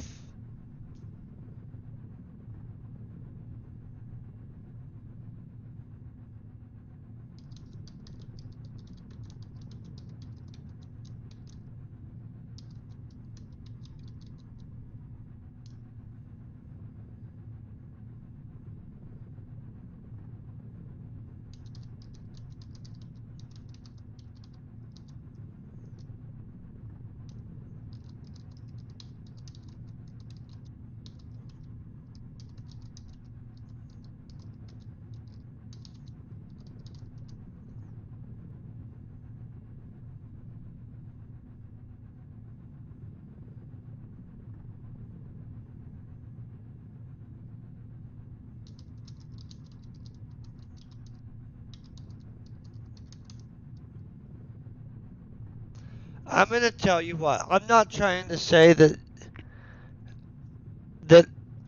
I'm going to tell you what. I'm not trying to say that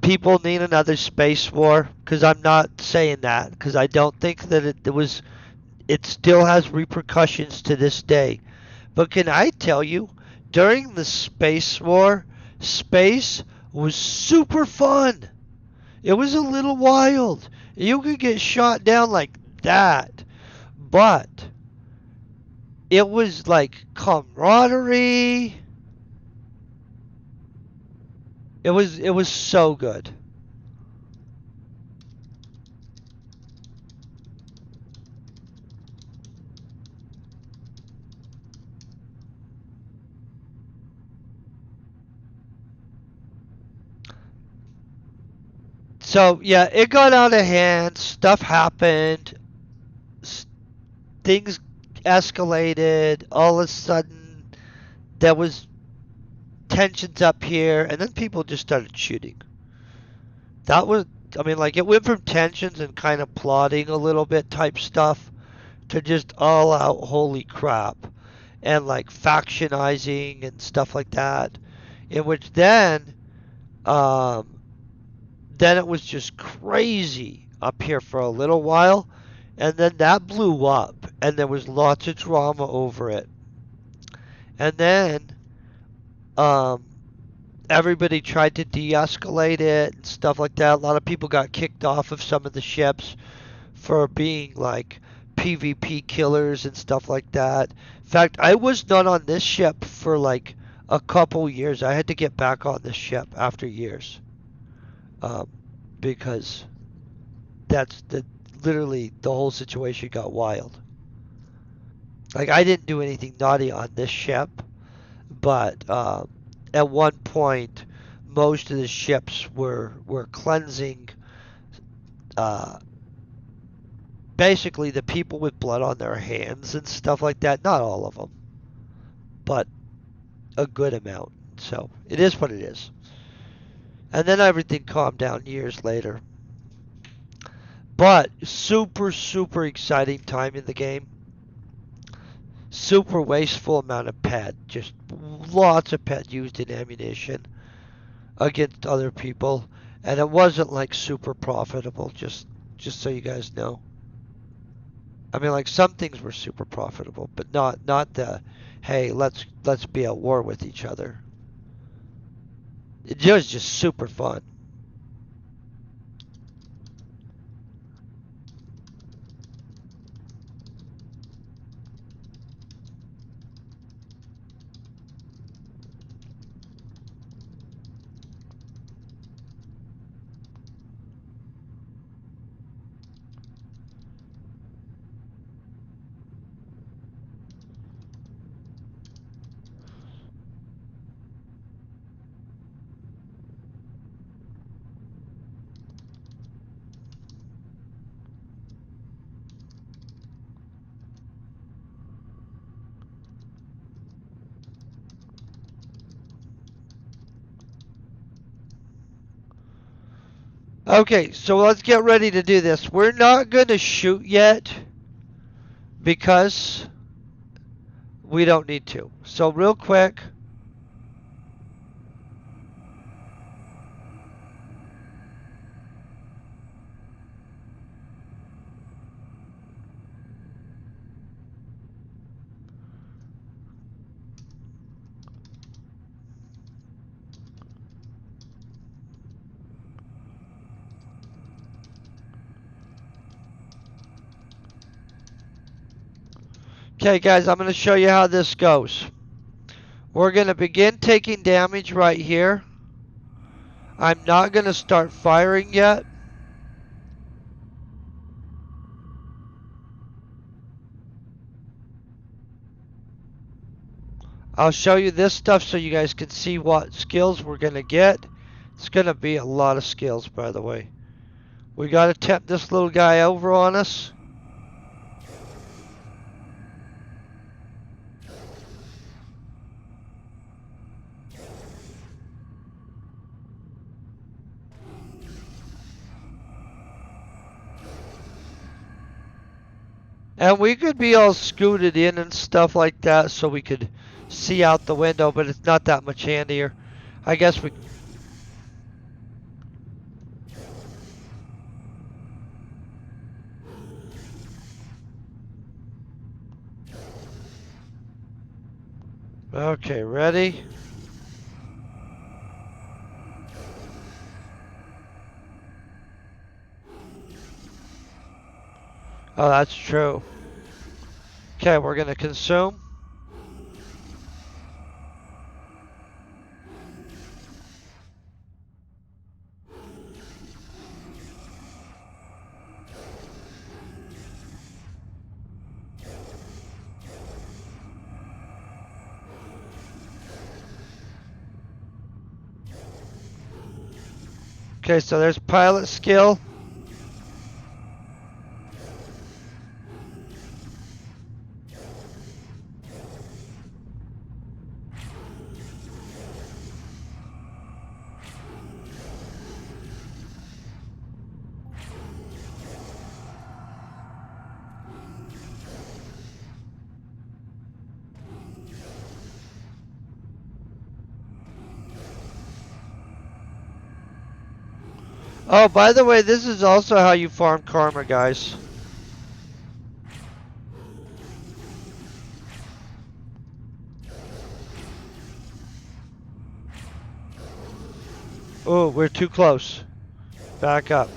people need another space war because I'm not saying that because I don't think that it still has repercussions to this day. But can I tell you, during the space war, space was super fun. It was a little wild. You could get shot down like that, but it was like camaraderie. It was so good. So yeah, it got out of hand. Stuff happened. Things escalated. All of a sudden, there was tensions up here, and then people just started shooting. That was, I mean, like it went from tensions and kind of plotting a little bit type stuff to just all out holy crap and like factionizing and stuff like that. In which um, then it was just crazy up here for a little while, and then that blew up, and there was lots of drama over it. And then um, everybody tried to de-escalate it and stuff like that. A lot of people got kicked off of some of the ships for being like PvP killers and stuff like that. In fact, I was not on this ship for like a couple years. I had to get back on this ship after years um, because that's the literally the whole situation got wild. Like I didn't do anything naughty on this ship, but at one point, most of the ships were cleansing. Uh, Basically, the people with blood on their hands and stuff like that. Not all of them, but a good amount. So it is what it is. And then everything calmed down years later. But super, super exciting time in the game. Super wasteful amount of pet. Just lots of pet used in ammunition against other people. And it wasn't like super profitable. just so you guys know. I mean, like some things were super profitable, but not the, hey, let's be at war with each other. It was just super fun. Okay, so let's get ready to do this. We're not going to shoot yet because we don't need to. So real quick. Okay, guys, I'm going to show you how this goes. We're going to begin taking damage right here. I'm not going to start firing yet. I'll show you this stuff so you guys can see what skills we're going to get. It's going to be a lot of skills, by the way. We got to tempt this little guy over on us. And we could be all scooted in and stuff like that so we could see out the window, but it's not that much handier. I guess we... Okay, ready? Oh, that's true. Okay, we're going to consume. Okay, so there's pilot skill. Oh, by the way, this is also how you farm karma, guys. Oh, we're too close. Back up.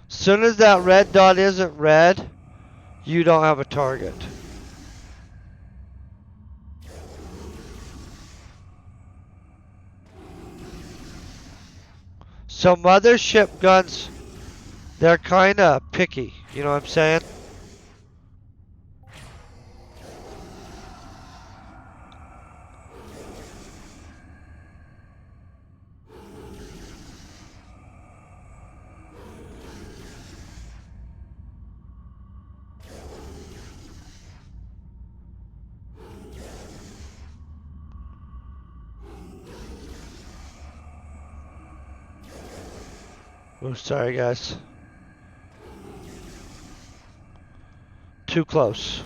Soon as that red dot isn't red, you don't have a target. So mothership guns, they're kind of picky. You know what I'm saying? Oh, sorry, guys. Too close.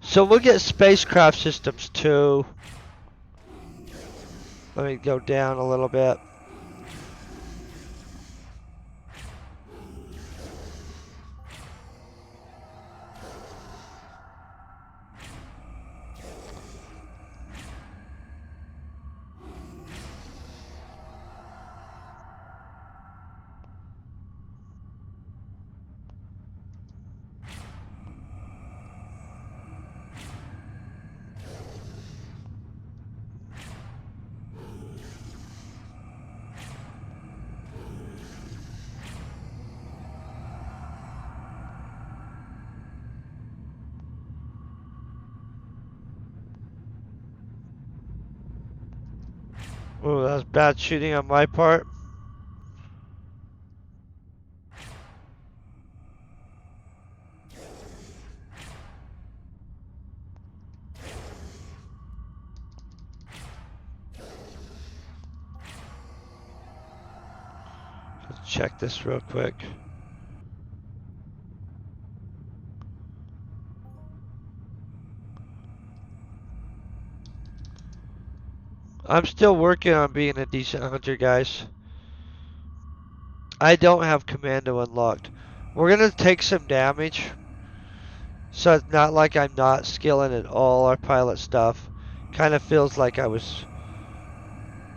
So we'll get spacecraft systems too. Let me go down a little bit. Oh, that was bad shooting on my part. Let's check this real quick. I'm still working on being a decent hunter, guys. I don't have commando unlocked. We're gonna take some damage, so it's not like I'm not skilling at all our pilot stuff. Kind of feels like I was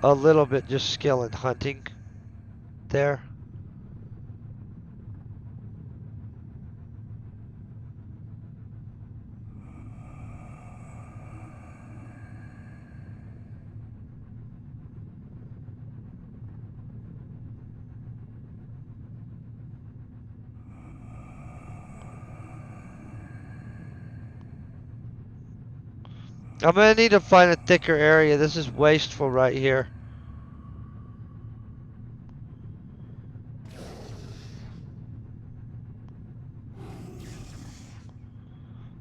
a little bit just skilling hunting there. I'm gonna need to find a thicker area. This is wasteful right here.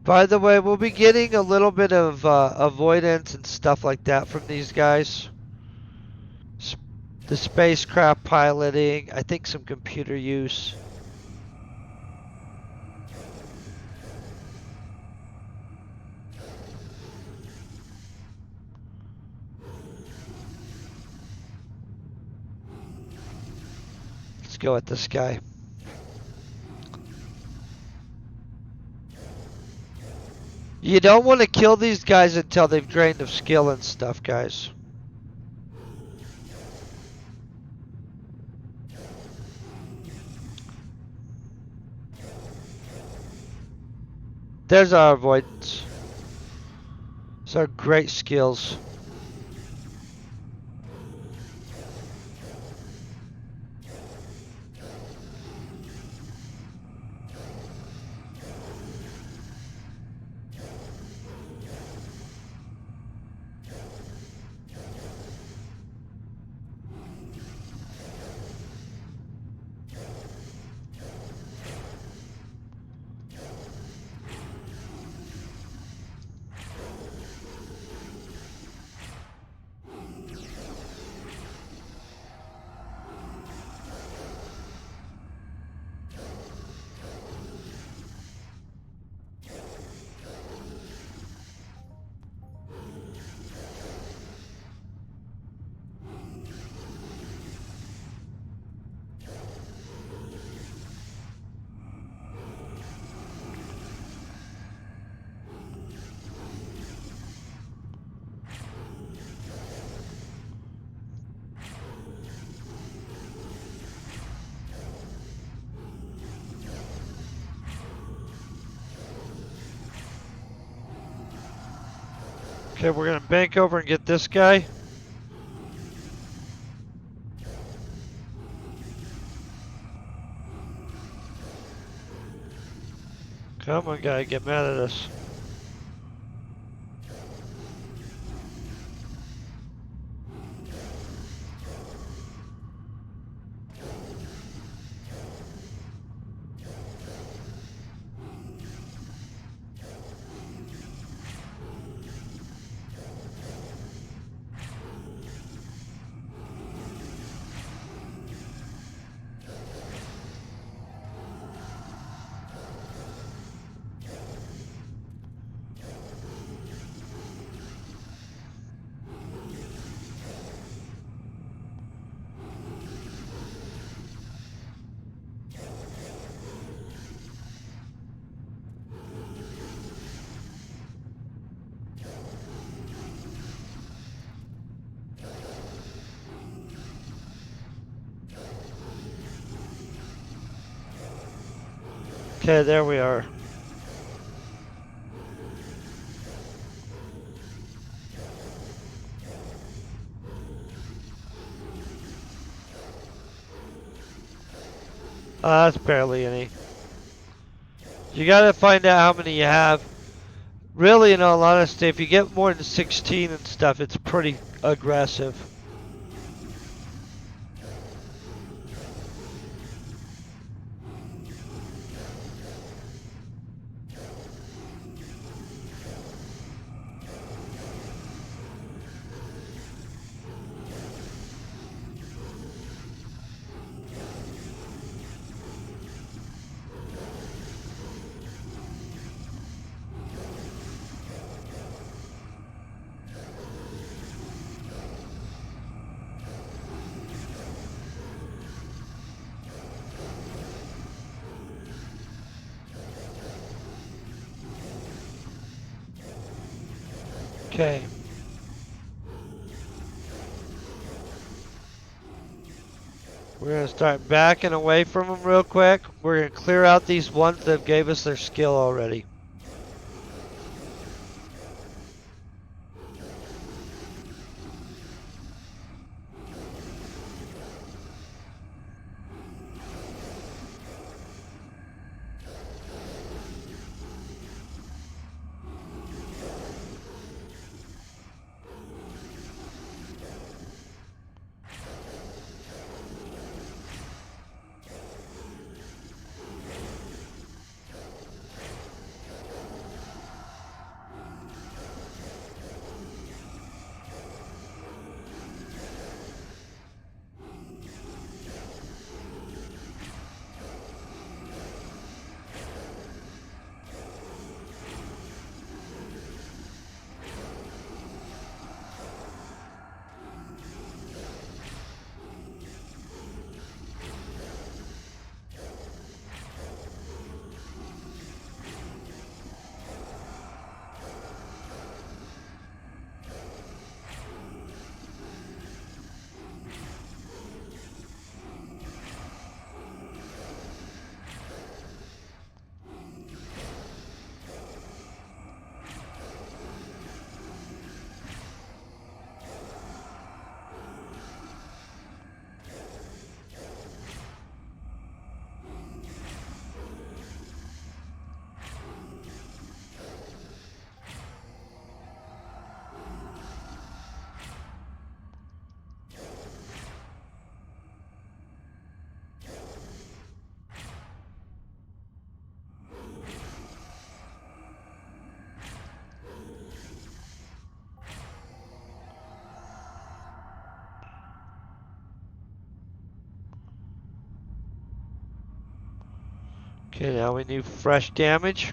By the way, we'll be getting a little bit of avoidance and stuff like that from these guys. The spacecraft piloting, I think some computer use. Let's go at this guy. You don't want to kill these guys until they've drained of skill and stuff, guys. There's our avoidance. These are great skills. Okay, we're gonna bank over and get this guy. Come on, guy, get mad at us. Okay, there we are. That's barely any. You gotta find out how many you have. Really, in all honesty, if you get more than 16 and stuff, it's pretty aggressive. Okay. We're going to start backing away from them real quick. We're going to clear out these ones that gave us their skill already. Okay, now we need fresh damage.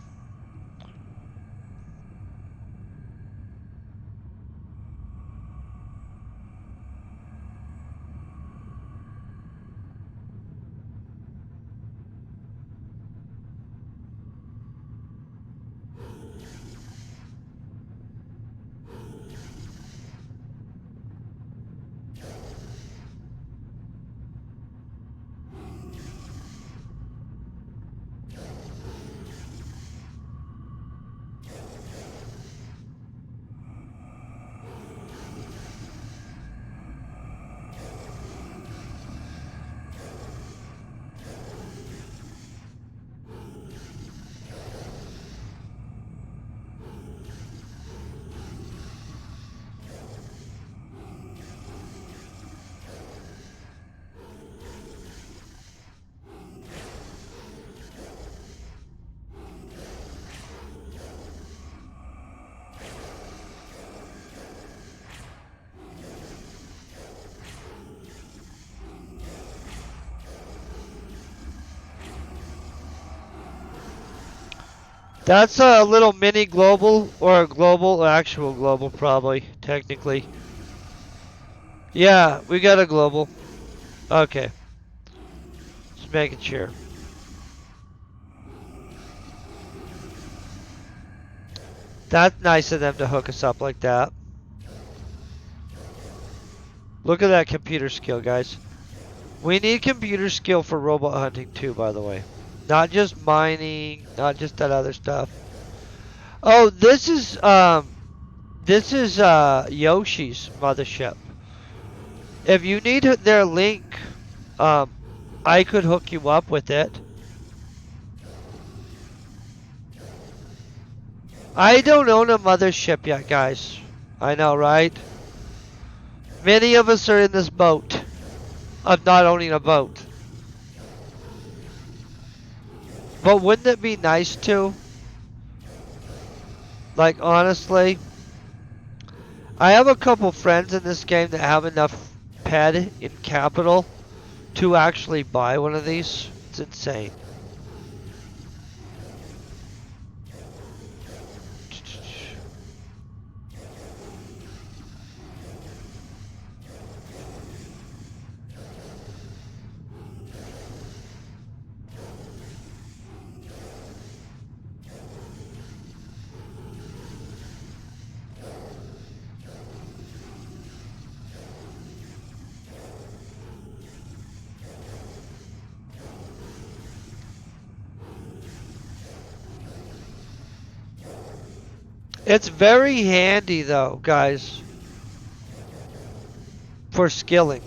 That's a little mini global, or a global, actual global probably, technically. Yeah, we got a global. Okay, just making sure. That's nice of them to hook us up like that. Look at that computer skill, guys. We need computer skill for robot hunting too, by the way. Not just mining, not just that other stuff. Oh, this is Yoshi's mothership. If you need their link, um I could hook you up with it. I don't own a mothership yet, guys. I know, right? Many of us are in this boat of not owning a boat. But wouldn't it be nice to? Like, honestly, I have a couple friends in this game that have enough ped in capital to actually buy one of these. It's insane. It's very handy though, guys, for skilling.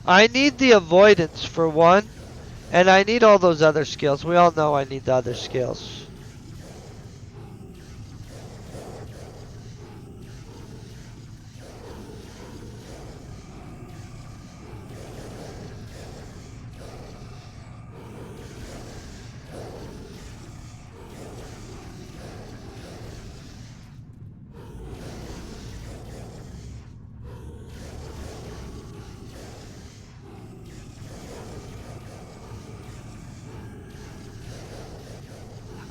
I need the avoidance for one, and I need all those other skills. We all know I need the other skills.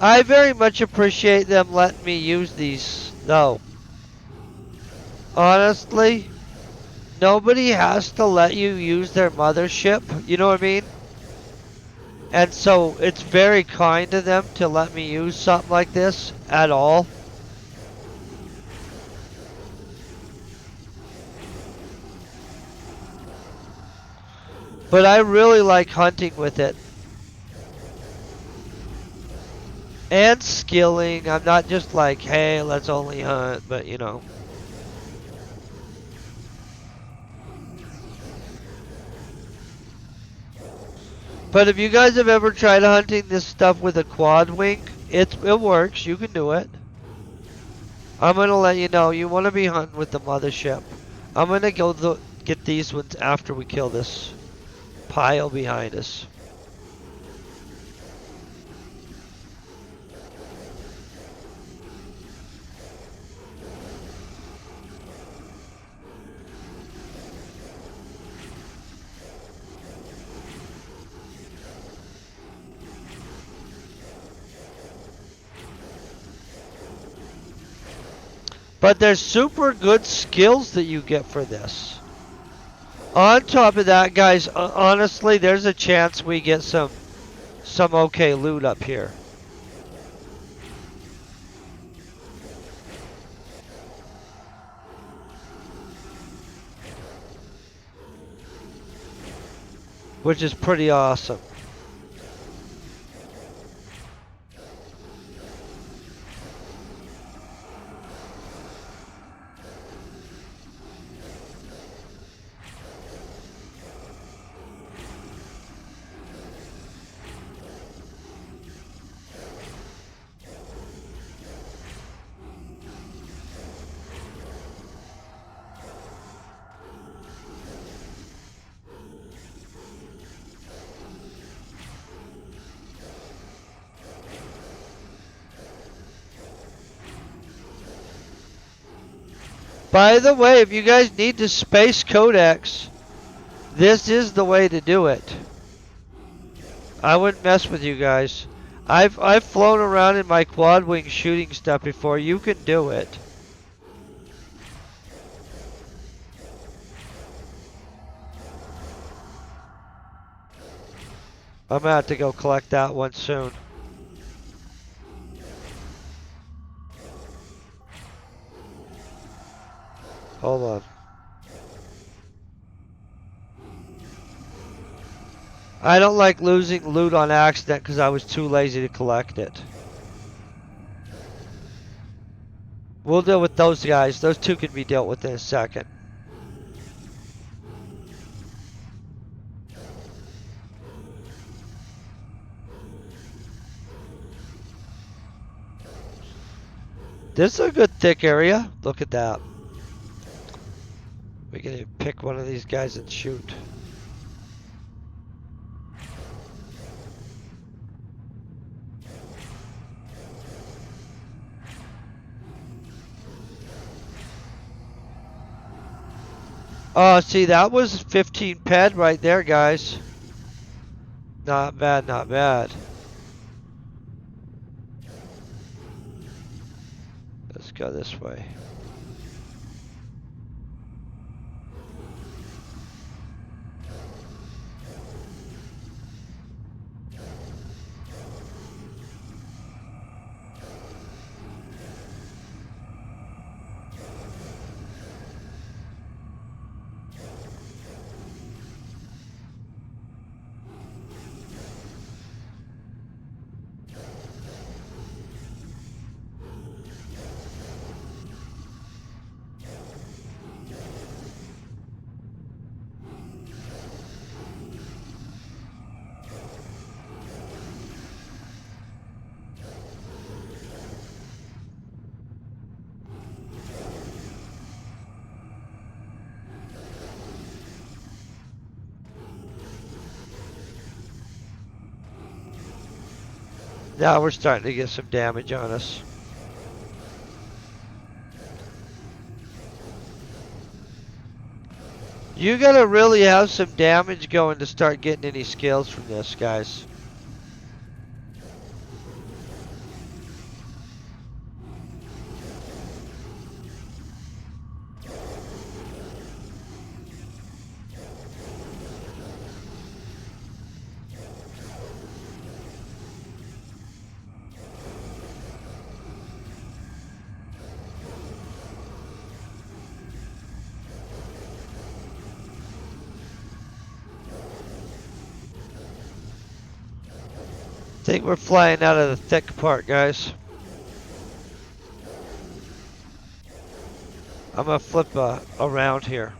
I very much appreciate them letting me use these, though. Honestly, nobody has to let you use their mothership, you know what I mean? And so it's very kind of them to let me use something like this at all. But I really like hunting with it. And skilling. I'm not just like, hey, let's only hunt, but you know. But if you guys have ever tried hunting this stuff with a quad wing, it works. You can do it. I'm gonna let you know. You want to be hunting with the mothership. I'm gonna go get these ones after we kill this pile behind us. But there's super good skills that you get for this. On top of that, guys, honestly, there's a chance we get some okay loot up here. Which is pretty awesome. By the way, if you guys need the space codex, this is the way to do it. I wouldn't mess with you guys. I've flown around in my quad wing shooting stuff before. You can do it. I'm gonna have to go collect that one soon. Hold on. I don't like losing loot on accident because I was too lazy to collect it. We'll deal with those guys. Those two can be dealt with in a second. This is a good thick area. Look at that. We can pick one of these guys and shoot. Oh, see, that was 15 ped right there, guys. Not bad, not bad. Let's go this way. Now we're starting to get some damage on us. You gotta really have some damage going to start getting any skills from this, guys. I think we're flying out of the thick part, guys. I'm gonna flip around here.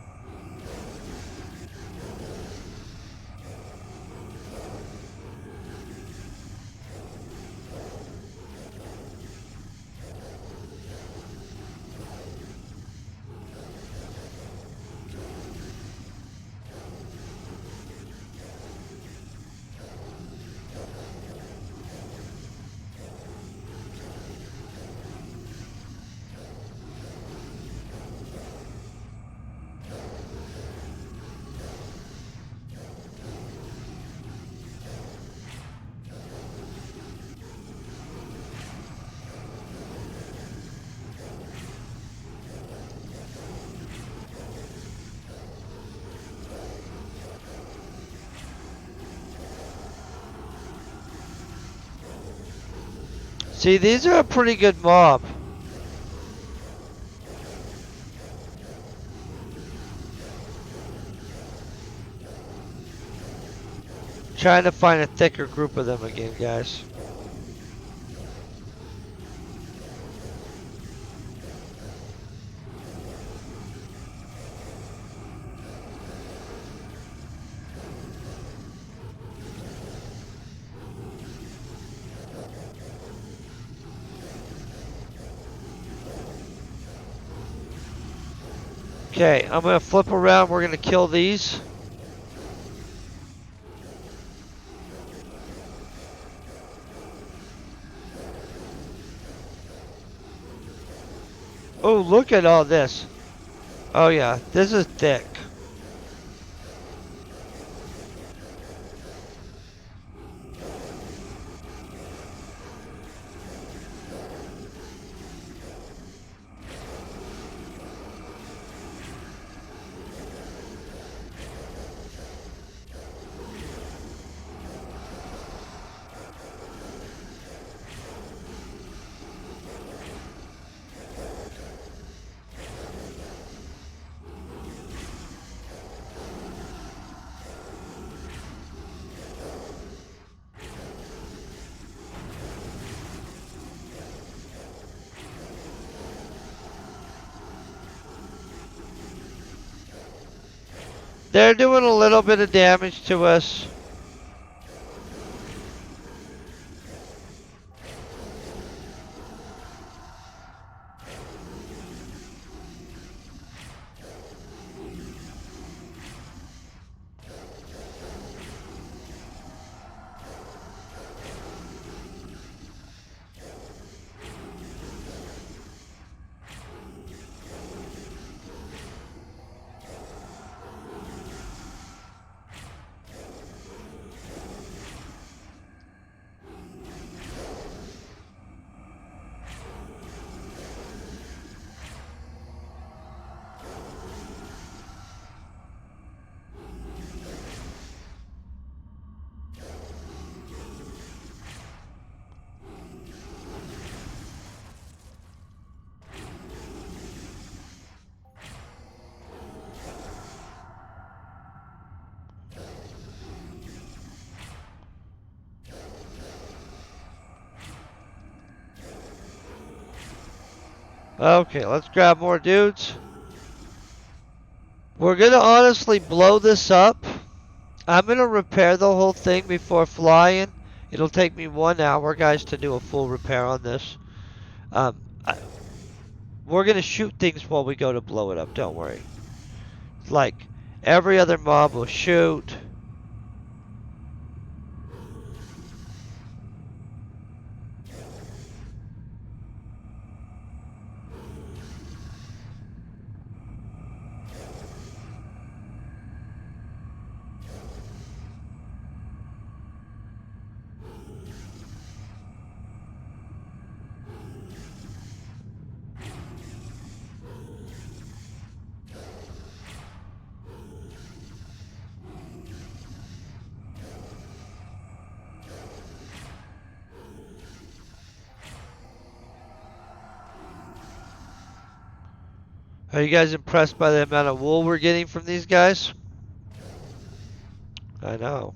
See, these are a pretty good mob. Trying to find a thicker group of them again, guys. Okay, I'm gonna flip around. We're gonna kill these. Oh, look at all this. Oh yeah, this is thick. They're doing a little bit of damage to us. Okay, let's grab more dudes. We're gonna honestly blow this up. I'm gonna repair the whole thing before flying. It'll take me 1 hour, guys, to do a full repair on this. Um, I, we're gonna shoot things while we go to blow it up. Don't worry. Like every other mob will shoot. Are you guys impressed by the amount of wool we're getting from these guys? I know.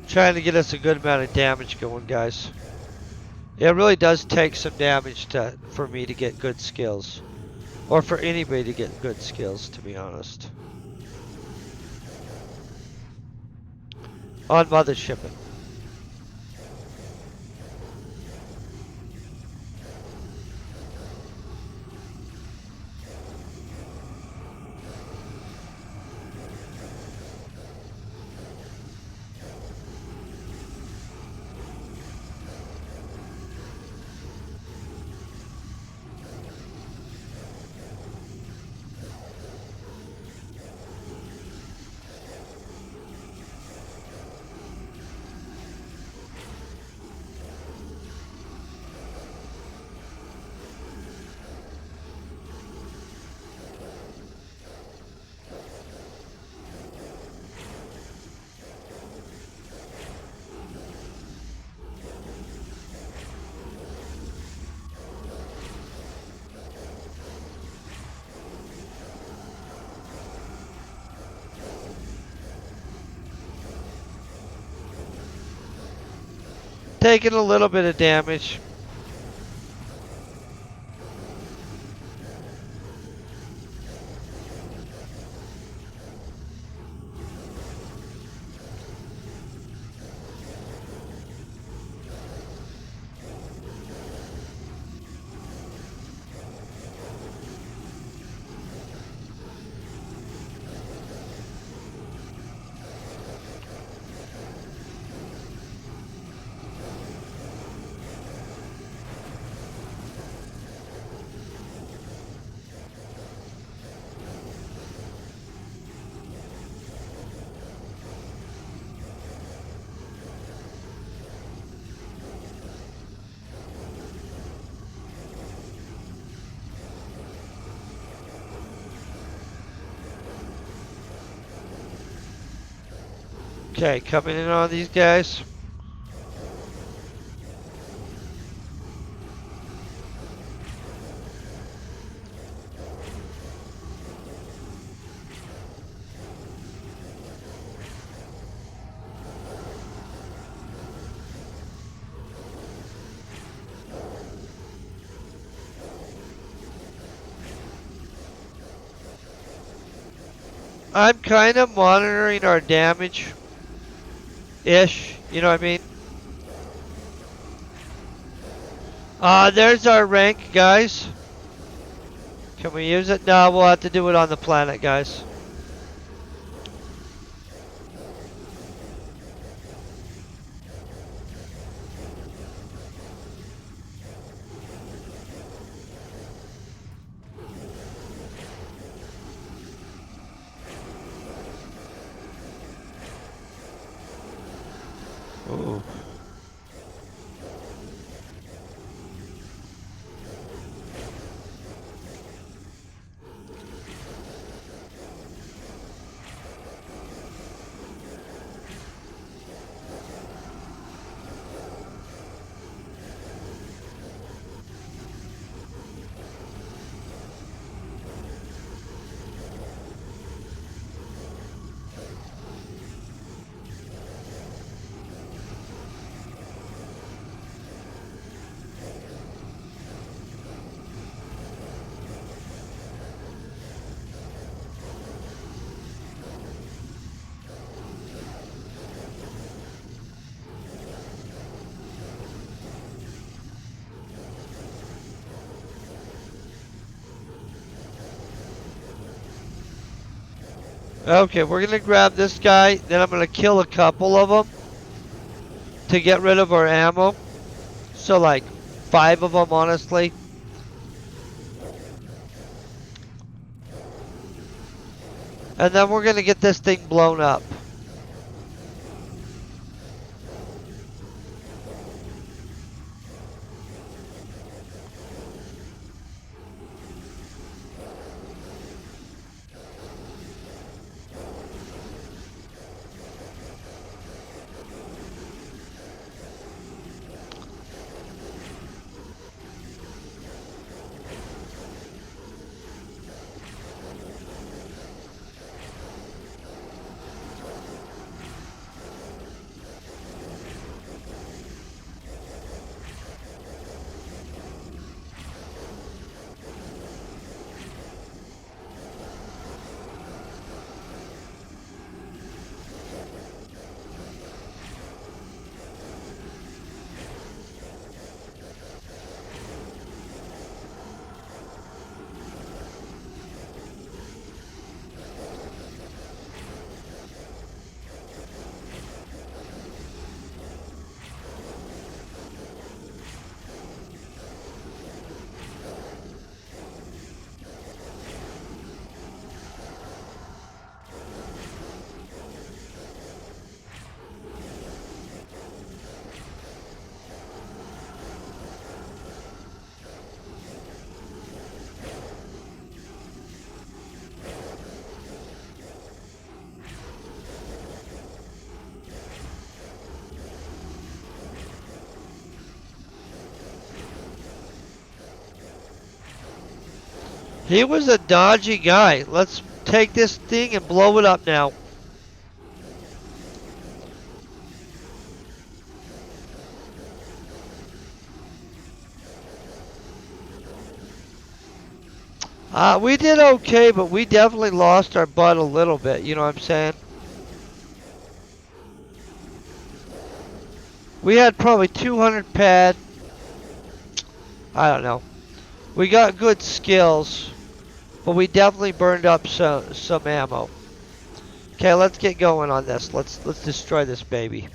Trying to get us a good amount of damage going, guys. It really does take some damage for me to get good skills. Or for anybody to get good skills, to be honest. On Mothership. Taking a little bit of damage. Okay, coming in on these guys. I'm kind of monitoring our damage-ish, you know what I mean? There's our rank, guys. Can we use it? No, we'll have to do it on the planet, guys. Ooh. Okay, we're gonna grab this guy, then I'm gonna kill a couple of them to get rid of our ammo. So like 5 of them, honestly. And then we're gonna get this thing blown up. He was a dodgy guy. Let's take this thing and blow it up now. We did okay, but we definitely lost our butt a little bit, you know what I'm saying? We had probably 200 pad. I don't know. We got good skills, but we definitely burned up some ammo. Okay, let's get going on this. Let's destroy this baby.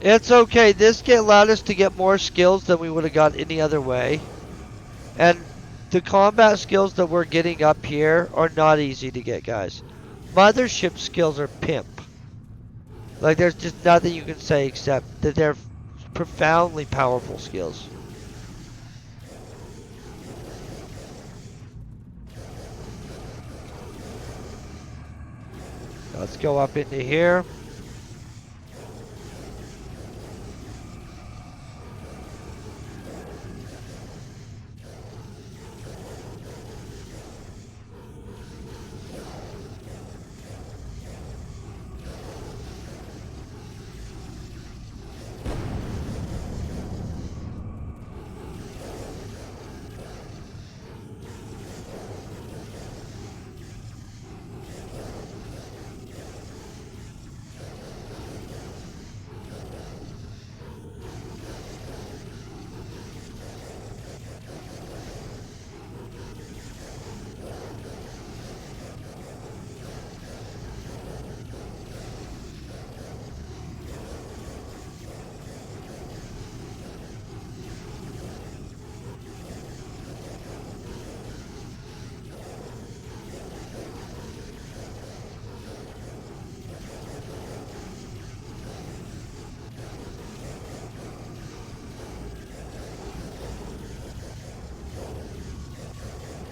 It's okay. This allowed us to get more skills than we would have got any other way. And the combat skills that we're getting up here are not easy to get, guys. Mothership skills are pimp. Like, there's just nothing you can say except that they're profoundly powerful skills. Let's go up into here.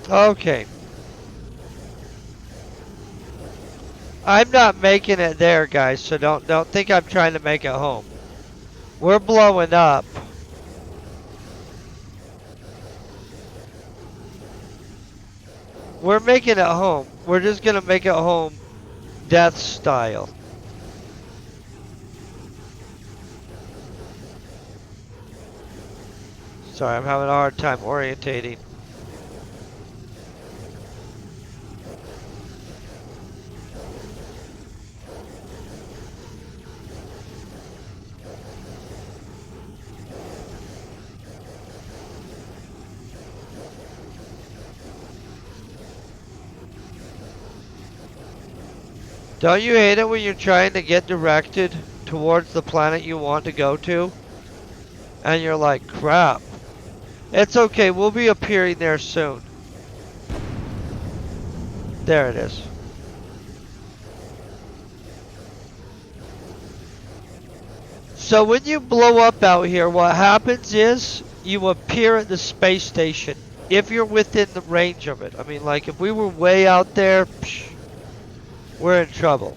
Okay. I'm not making it there, guys, so don't think I'm trying to make it home. We're blowing up. We're making it home. We're just gonna make it home death style. Sorry, I'm having a hard time orientating. Don't you hate it when you're trying to get directed towards the planet you want to go to? And you're like, crap. It's okay, we'll be appearing there soon. There it is. So when you blow up out here, what happens is you appear at the space station if you're within the range of it. I mean, like if we were way out there, psh, we're in trouble.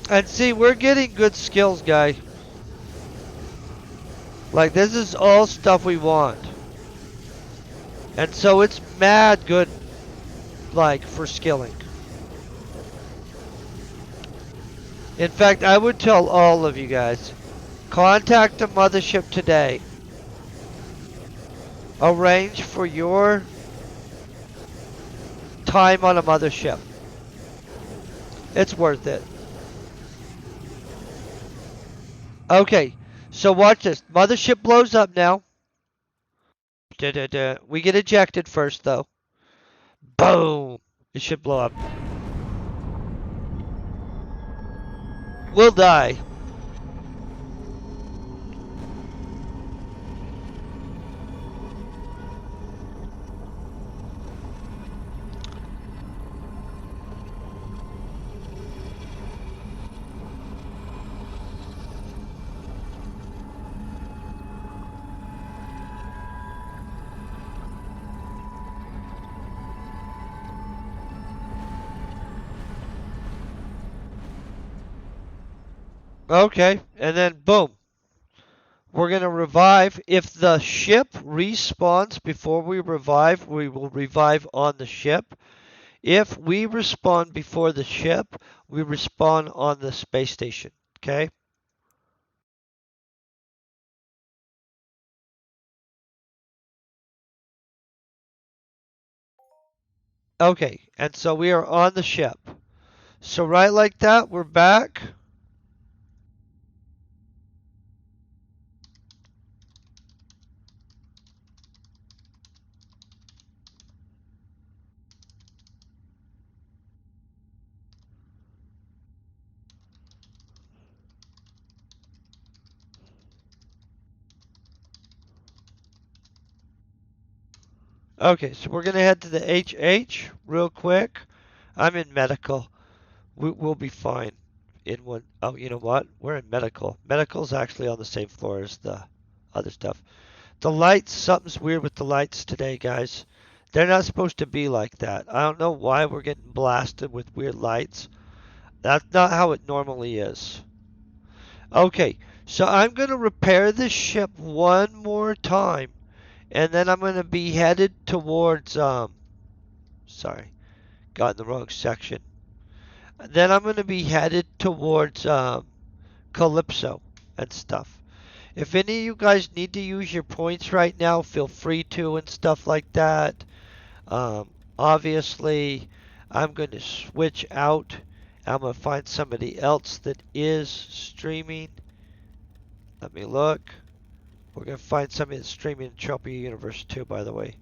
And see, we're getting good skills, guy. Like, this is all stuff we want. And so it's mad good, like, for skilling. In fact, I would tell all of you guys, contact the Mothership today. Arrange for your time on a Mothership. It's worth it. Okay, so watch this. Mothership blows up now. Da-da-da. We get ejected first, though. Boom! It should blow up. We'll die. Okay, and then boom. We're going to revive. If the ship respawns before we revive, we will revive on the ship. If we respawn before the ship, we respawn on the space station. Okay? Okay, and so we are on the ship. So right like that, we're back. Okay, so we're gonna head to the HH real quick. I'm in medical. We'll be fine in one. Oh, you know what? We're in medical. Medical's actually on the same floor as the other stuff. The lights, something's weird with the lights today, guys. They're not supposed to be like that. I don't know why we're getting blasted with weird lights. That's not how it normally is. Okay, so I'm going to repair this ship one more time, and then I'm going to be headed towards, sorry, got in the wrong section. Then I'm going to be headed towards, Calypso and stuff. If any of you guys need to use your points right now, feel free to and stuff like that. Obviously, I'm going to switch out. I'm going to find somebody else that is streaming. Let me look. We're going to find somebody that's streaming in Entropia Universe too, by the way.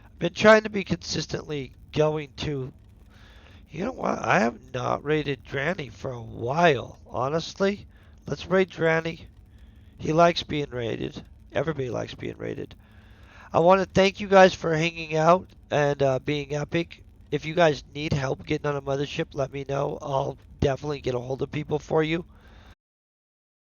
I've been trying to be consistently going to. You know what? I have not raided Dranny for a while, honestly. Let's raid Dranny. He likes being raided. Everybody likes being raided. I want to thank you guys for hanging out and being epic. If you guys need help getting on a mothership, let me know. I'll definitely get a hold of people for you.